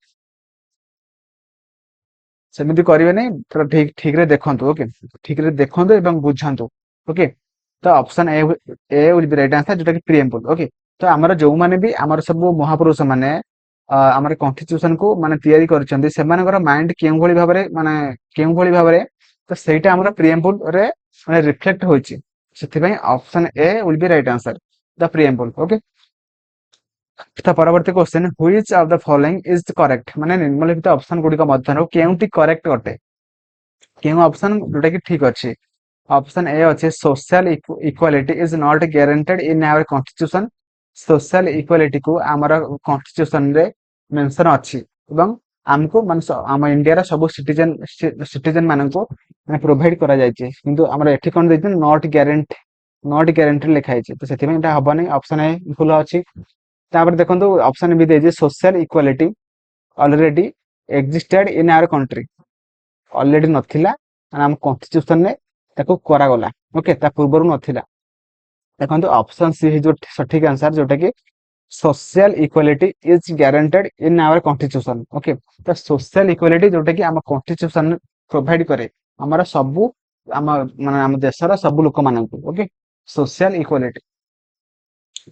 ସେମିତି କରିବେ ନାହିଁ। ପୁରା ଠିକରେ ଦେଖନ୍ତୁ। ଓକେ, ଠିକରେ ଦେଖନ୍ତୁ ଏବଂ ବୁଝନ୍ତୁ। ଓକେ, ତ option A will be right answer, ଯୋଉଟା କି ପ୍ରିଏମ୍ବୁଲ। ଓକେ, ତ ଆମର ଯୋଉମାନେ ବି ଆମର ସବୁ ମହାପୁରୁଷ ମାନେ ଆମର କନଷ୍ଟିଟ୍ୟୁସନ କୁ ମାନେ ତିଆରି କରିଛନ୍ତି ସେମାନଙ୍କର ମାଇଣ୍ଡ କେଉଁଭଳି ଭାବରେ ତ ସେଇଟା ଆମର ପ୍ରିଏମ୍ବୁଲ ରେ ମାନେ ରିଫ୍ଲେକ୍ଟ ହୋଇଛି। ସେଥିପାଇଁ option A will be right answer, the preamble. Okay, ତ ପରବର୍ତ୍ତୀ question which of the following is correct। ମାନେ ନିମ୍ନଲିଖିତ ଅପସନ ଗୁଡିକ ମଧ୍ୟରୁ କେଉଁଟି କରେକ୍ଟ ଅଟେ, କେଉଁ ଅପସନ ଯୋଉଟା କି ଠିକ ଅଛି। ଅପସନ ଏ ଅଛି social equality is not guaranteed in our constitution। social equality କୁ ଆମର କନଷ୍ଟିଟ୍ୟୁସନ ରେ ମେନସନ ଅଛି ଏବଂ ଆମକୁ ମାନେ ଆମ ଇଣ୍ଡିଆର ସବୁ ସିଟିଜେନ ମାନଙ୍କୁ ମାନେ ପ୍ରୋଭାଇଡ କରାଯାଇଛି, କିନ୍ତୁ ଆମର ଏଠି କଣ ଦେଇଛି ନଟ୍ ଗ୍ୟାରେଣ୍ଟି ଲେଖା ହେଇଛି। ତ ସେଥିପାଇଁ ଏଟା ହବନି, ଅପସନ ଏ ଭୁଲ ଅଛି। ତାପରେ ଦେଖନ୍ତୁ ଅପସନ ବି ଦେଇଛି social equality already existed in our country। Already ନଥିଲା ମାନେ ଆମ କନଷ୍ଟିଟ୍ୟୁସନ ରେ ତାକୁ କରାଗଲା। ଓକେ, ତା ପୂର୍ବରୁ ନଥିଲା। ଦେଖନ୍ତୁ ଅପସନ ସି ହେଇଯିବ ସଠିକ ଆନ୍ସର, ଯୋଉଟା କି social equality is guaranteed in our constitution. Okay, तो social equality जोटा कि आम constitution provide करे आमर सबू आम माने आम देशर सबू लोक मानक. Okay, social equality.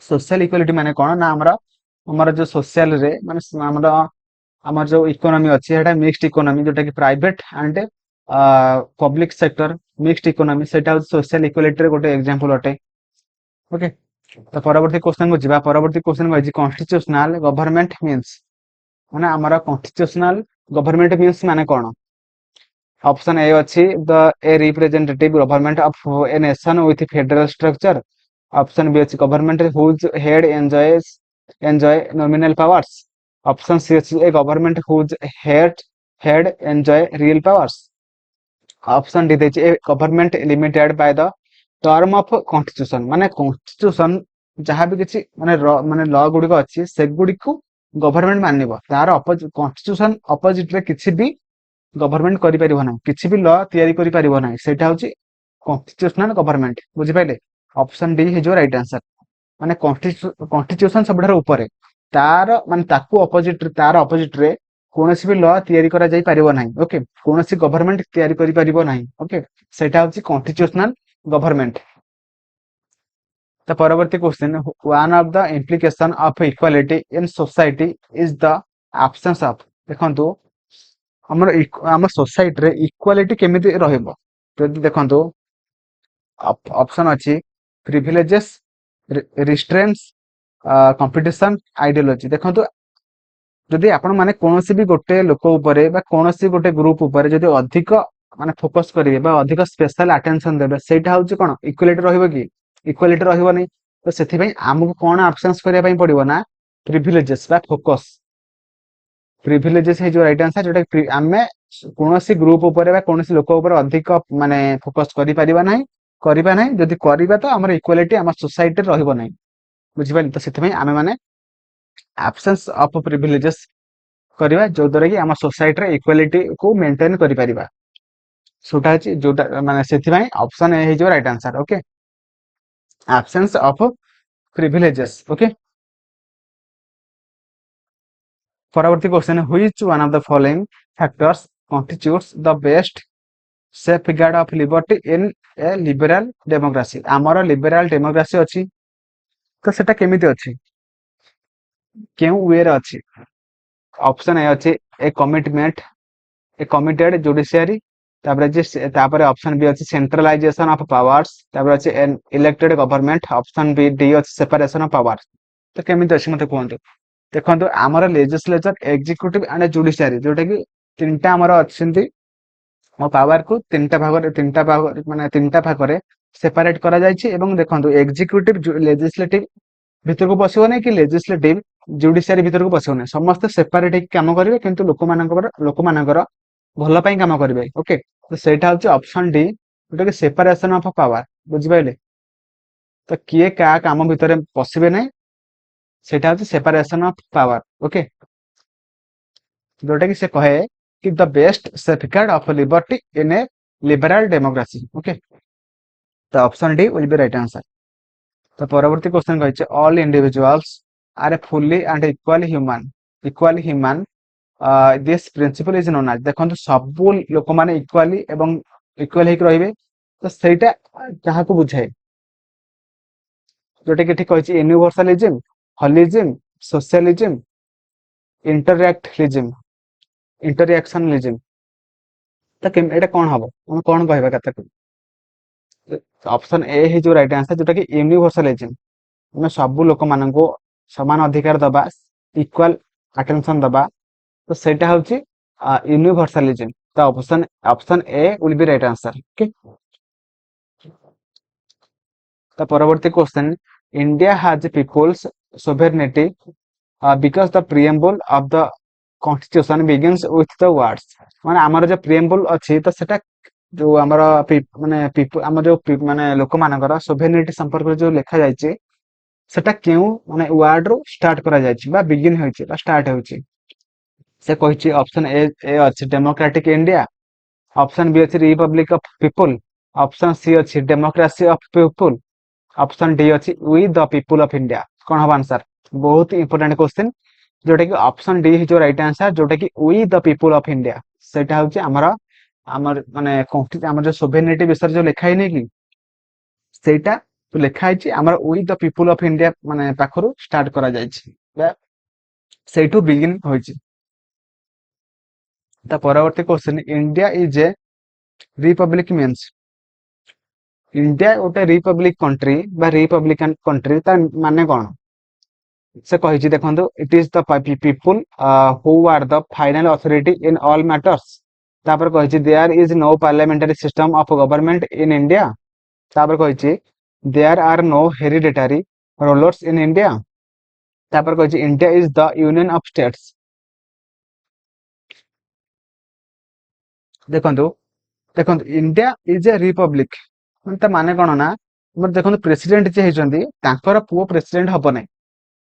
social equality माने कौन ना आमर आमर जो social रे माने आमर आमर जो इकोनॉमी अच्छी है मिक्स्ड इकोनॉमी जोटा कि private and public sector mixed economy सेटा सोशल इक्वालिटी रे गोटे एग्जांपल अटे. ओके, तो परवर्ती क्वेश्चन को जीवा. परवर्ती क्वेश्चन को कॉन्स्टिट्यूशनल गवर्नमेंट मीन्स माने हमारा कॉन्स्टिट्यूशनल गवर्नमेंट मीन्स माने कौन. ऑप्शन ए अच्छी the a representative government of a nation with federal structure. Option B अच्छी government whose head enjoy nominal powers. Option C अच्छी a government whose head enjoy real powers. Option D देखिए a government limited by the term of constitution माने constitution जहाँ भी किसी माने माने law गुड़िक अच्छी से गुड़िक गवर्नमेंट मानिब तार कॉन्स्टिट्यूशन अपोजिट रे किसी भी गवर्नमेंट करि परिबो ना किसी भी लॉ तैयारी करि परिबो ना सेटा होची कॉन्स्टिट्यूशनल गवर्नमेंट. बुझि पाइले, ऑप्शन डी हे जो राइट आंसर. माने कॉन्स्टिट्यूशन सबठार ऊपर तार माने ताकू अपोजिट तार अपोजिट रे कोनोसी भी लॉ तैयारी करा जाई परिबो नाही. ओके, कोनोसी गवर्नमेंट तैयारी करि परिबो नाही. ओके, सेटा होची कॉन्स्टिट्यूशनल गवर्नमेंट. The परवर्ती question one of the implication of equality in society is the absence of. देखंतु हमर हम सोसाइटी रे इक्वालिटी केमिति रहइबो जदि देखंतु ऑप्शन अछि प्रिविलेजेस रिस्ट्रेंट्स कंपटीशन आइडियोलॉजी. देखंतु जदि आपण माने कोनोसी भी गोटे लोक ऊपर बा कोनोसी गोटे ग्रुप ऊपर जदि अधिक माने फोकस करिवे बा अधिक स्पेशल अटेंशन देबे सेटा होउची कोन इक्वालिटी रहइबो कि इक्वालिटी रहइबो नै. तो सेथि पई हमकु कोन एब्सेंस करिया पई पड़िबो ना प्रिविलेजेस बा फोकस. प्रिविलेजेस है जो राइट आंसर जोटा आमे कोनोसी ग्रुप ऊपर बा कोनोसी लोक ऊपर अधिक माने फोकस करि परिबा नै जदि करिबा तो हमर इक्वालिटी हमर सोसाइटी रहइबो नै. बुझि पाइल, तो सेथि पई आमे माने एब्सेंस ऑफ प्रिविलेजेस करिबा जो द्वारा कि हमर सोसाइटी रे इक्वालिटी को मेंटेन करि परिबा. सोटा अछि जोटा माने सेथि पई ऑप्शन ए है जो right answer. Okay, absence of privileges. Okay, परवर्ती question which one of the following factors constitutes the best safeguard of liberty in a liberal democracy. आमर लिबरल डेमोक्रेसी अछि तो सेटा केमिति अछि केउ वे रे अछि. ऑप्शन ए अछि a commitment a committed judiciary. तापर ऑप्शन बी अछि सेंट्रलाइजेशन ऑफ पावर्स. तापर अछि an elected government. Option B D अछि सेपरेशन ऑफ पावर्स. तो केमिति अछि मते कहंतु. देखंतु आमर लेजिस्लेचर एग्जीक्यूटिव एंड जुडिशियरी जोटा कि तीनटा आमर अछंती मो पावर को तीनटा भाग माने तीनटा भाग रे सेपरेट करा जायछि. एवं देखंतु एग्जीक्यूटिव लेजिस्लेटिव भीतर को पसिबो नै कि लेजिस्लेटिव जुडिशियरी भीतर को पसिबो नै. समस्त सेपरेट हे काम करिवे किंतु लोक मानकर भल पई काम करिवे. ओके, तो सेटा होछि ऑप्शन डी जोटा कि सेपरेशन ऑफ पावर. बुझि पाइले, तो किए का काम भीतर पसिबे नै सेटा होछि सेपरेशन ऑफ पावर. ओके, जोटा कि से कहे कि the best safeguard of liberty in a liberal democracy. Okay, तो option D will be right answer. तो परवर्ती क्वेश्चन कहिছে all individuals are a fully and equally human this principle is known as. देखंतु सब लोक माने इक्वली एवं equal हेक रहिबे तो सेटा काहा को बुझाए जोटा कि ठीक कहिছে यूनिवर्सलिज्म, होलिज्म, सोशलिज्म, इंटरएक्शनलिज्म. तो एटा कोन हबो हम कोन कहबा कथा. ऑप्शन ए है जो राइट आंसर जोटा कि यूनिवर्सलिज्म मैं सब लोक मान को समान अधिकार दबा इक्वल अटेंशन दबा तो सेटा होची यूनिवर्सलिज्म. तो option A will be right answer. Okay, तो परवर्ती question India has people's sovereignty because the preamble of the constitution begins with the words. माने हमर जो प्रिएम्बल अछि तो सेटा जो हमर माने हमर जो माने लोक मानकर सोवेरेनिटी संपर्क जो लिखा जायछि सेटा केउ माने वर्ड रो स्टार्ट करा जायछि बा बिगिन होइछि बा स्टार्ट होइछि. से कहिछि ऑप्शन ए अछि डेमोक्रेटिक इंडिया. ऑप्शन बी अछि republic of people. Option C अछि democracy of people. Option D अछि we the people of India. कोन हबा आंसर बहुत इंपोर्टेंट क्वेश्चन जोटा कि option D is right answer जोटा कि we the people of India सेटा होची हमर माने हमर जो सोभरेनिटी विषय जो लिखा ही नहीं कि ସେଇଟା ଲେଖା ହେଇଛି ଆମର we the people of India ମାନେ ପାଖରୁ ଷ୍ଟାର୍ଟ କରାଯାଇଛି ବା ସେଇଠୁ ବିଗିନ ହୋଇଛି। ତା ପରବର୍ତ୍ତୀ question India is a republic means India गोटे रिपब्लिक कंट्री बा रिपब्लिकन कंट्री ता माने कौन से कही देखो it is the people who are the final authority in all matters तापर कही there is no parliamentary system of government in India तापर कही there are no hereditary rulers in India तापर कही India is the union of states देखो देखो India is a Republic माने कौन ना देखो प्रेसिडेंट जे होती पुओ प्रेसिडेंट हम ना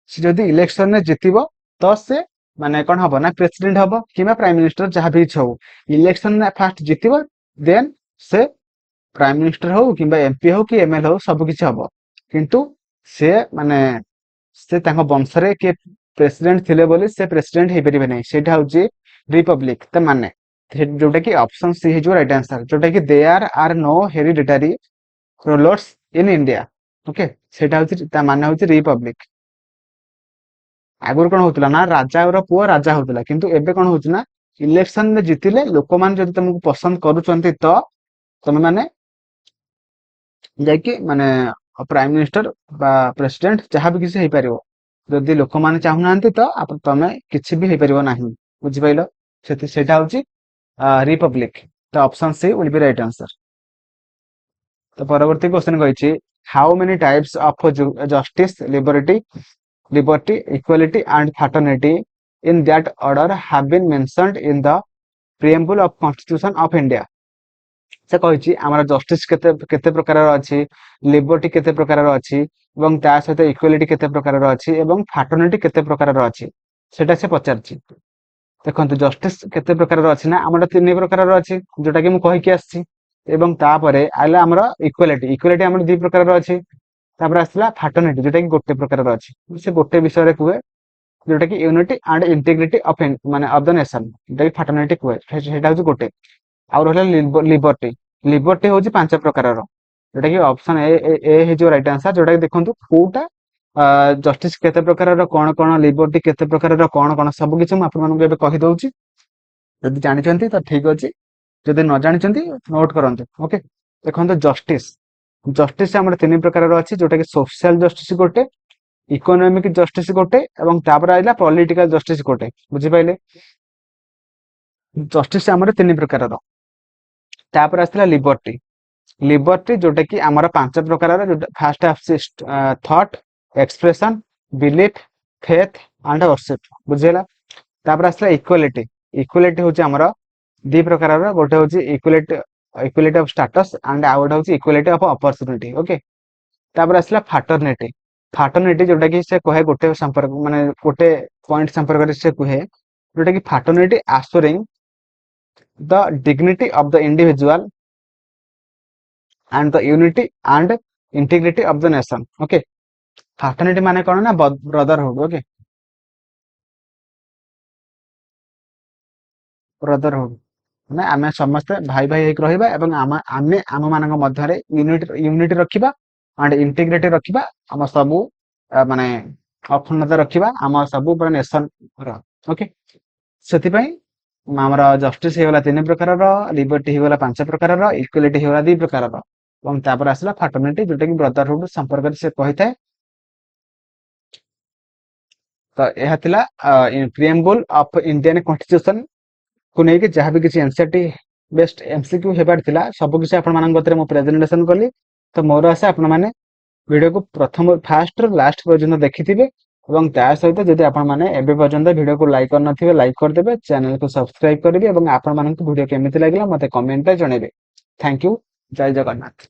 सी जदि इलेक्शन में जितब तो से माने कौन हम ना प्रेसिडेंट हम कि प्राइम मिनिस्टर जहाँ भी हो इलेक्शन में फास्ट जितब देन से प्राइम मिनिस्टर हो कि एमपी हो कि एमएलए हो सबकिछि हम किंतु से माने से वंश रे किए प्रेसिडेंट थिले बोली से प्रेसिडेंट हो पारे नहीं सेटा हूँ रिपब्लिक तो माने जोटा कि ऑप्शन सी है राइट आंसर जोटा कि there are no hereditary rulers in India okay सेटा हूँ माने हूँ रिपब्लिक आगुरी कौन होता ना राजा पुओ राजा होता किंतु एबे कौन होता ना इलेक्शन में जितिले लोक मैंने जब तुमको पसंद करुँच तो तुम मैंने जाकि माने प्राइम मिनिस्टर बा प्रेसिडेंट जहाँ भी किसी हो पार जदि लोक मैंने चाहूना तो तुम किसी भी हो पार ना बुझिपाल सेटा हूँ रिपब्लिक तो option C will be right answer. तो परवर्ती क्वेश्चन कही how many types of justice liberty equality and fraternity in that order have been mentioned in the preamble of constitution of India से कही आमर जस्टिस केते प्रकार अच्छी लिबर्टी केते प्रकार अच्छी एवं ता सहित इक्वालिटी केते प्रकार अच्छी एवं फ्रैटर्निटी केते प्रकार अच्छी सेटा से पचारछि देखो जस्टिस केते प्रकार अच्छी ना आम तीन प्रकार अच्छी जोटा कि मुझे कहीकि आसी आइला आमर इक्वालिटी इक्वालिटी आम दी प्रकार अच्छी आसला फ्रैटर्निटी जोटा कि गोटे प्रकार अच्छी से गोटे विषय कहे जोटा कि यूनिटी एंड इंटीग्रिटी ऑफ माने ऑफ द नेशन जोटा कि फ्रैटर्निटी कहे सेटा हूँ गोटे आउ रहा लिबर्टी लिबर्टी हूँ पांच प्रकार जोटा कि ऑप्शन ए हो राइट आंसर जोटा कि देखो कोटा जस्टिस केते प्रकार कौन कौन लिबर्टी केते प्रकार कौन कौन सब किसी मुझे कहीदे जदि जानते तो ठीक अच्छे जदि न जानते नोट करते ओके देखो जस्टिस जस्टिस आम तीन प्रकार अच्छी जोटा कि सोशल जस्टिस गोटे इकोनॉमिक जस्टिस गोटे एवं तापर आइला पॉलिटिकल जस्टिस गोटे बुझिपाइले जस्टिस आम तीन प्रकार तापर आसला लिबर्टी लिबर्टी जोटा कि आमर पांच प्रकार फास्ट आसी thought expression belief faith and worship बुझेगा तापर आसला इक्वालिटी इक्वालिटी हूँ आमर दी प्रकार गोटे हूँ equality equality of status and आउ गोटे हूँ इक्वालिटी ऑफ अपॉर्चुनिटी ओके तापर आसला फ्रैटर्निटी फ्रैटर्निटी जोटा कि से कहे गोटे संपर्क माने गोटे पॉइंट संपर्क से कहे जोटा कि fraternity assuring the dignity of the individual and the unity and integrity of the nation okay fraternity माने कौन ना ब्रदरहुड ओके ब्रदरहुड माने आमे समस्त भाई भाई एक रहिबा एवं आमे आम मानक मध्यरे यूनिटी रखिबा एंड इंटीग्रिटी रखिबा आम सबु माने अखंडता रखिबा आम सबु पूरा नेशन ओके सेति आमर जस्टिस होगा तीन प्रकार लिबर्टी होगा पांच प्रकार इक्वालिटी होगा दी प्रकार आसला फ्रैटर्निटी जोटा कि ब्रदरहुड संपर्क से कही था तो यह थिला प्रिएम्बल ऑफ इंडियन कॉन्स्टिट्यूशन को लेकिन जहाँ भी किसी एनसीईआरटी बेस्ट एमसीक्यू हेबार थिला सब किसी आपण मानक गतरे मो प्रेजेंटेशन कली तो मोर आशा आपण माने वीडियो को प्रथम फास्ट लास्ट पर्यंत देखिथिबे एवं त्या सहित जदि आपण माने एबे पर्यंत वीडियो को लाइक करनथिबे लाइक कर देबे चैनल को सब्सक्राइब करिवे एवं आपण मानक वीडियो केमिति लागला मते कमेंट रे जणेबे थैंक यू जय जगन्नाथ।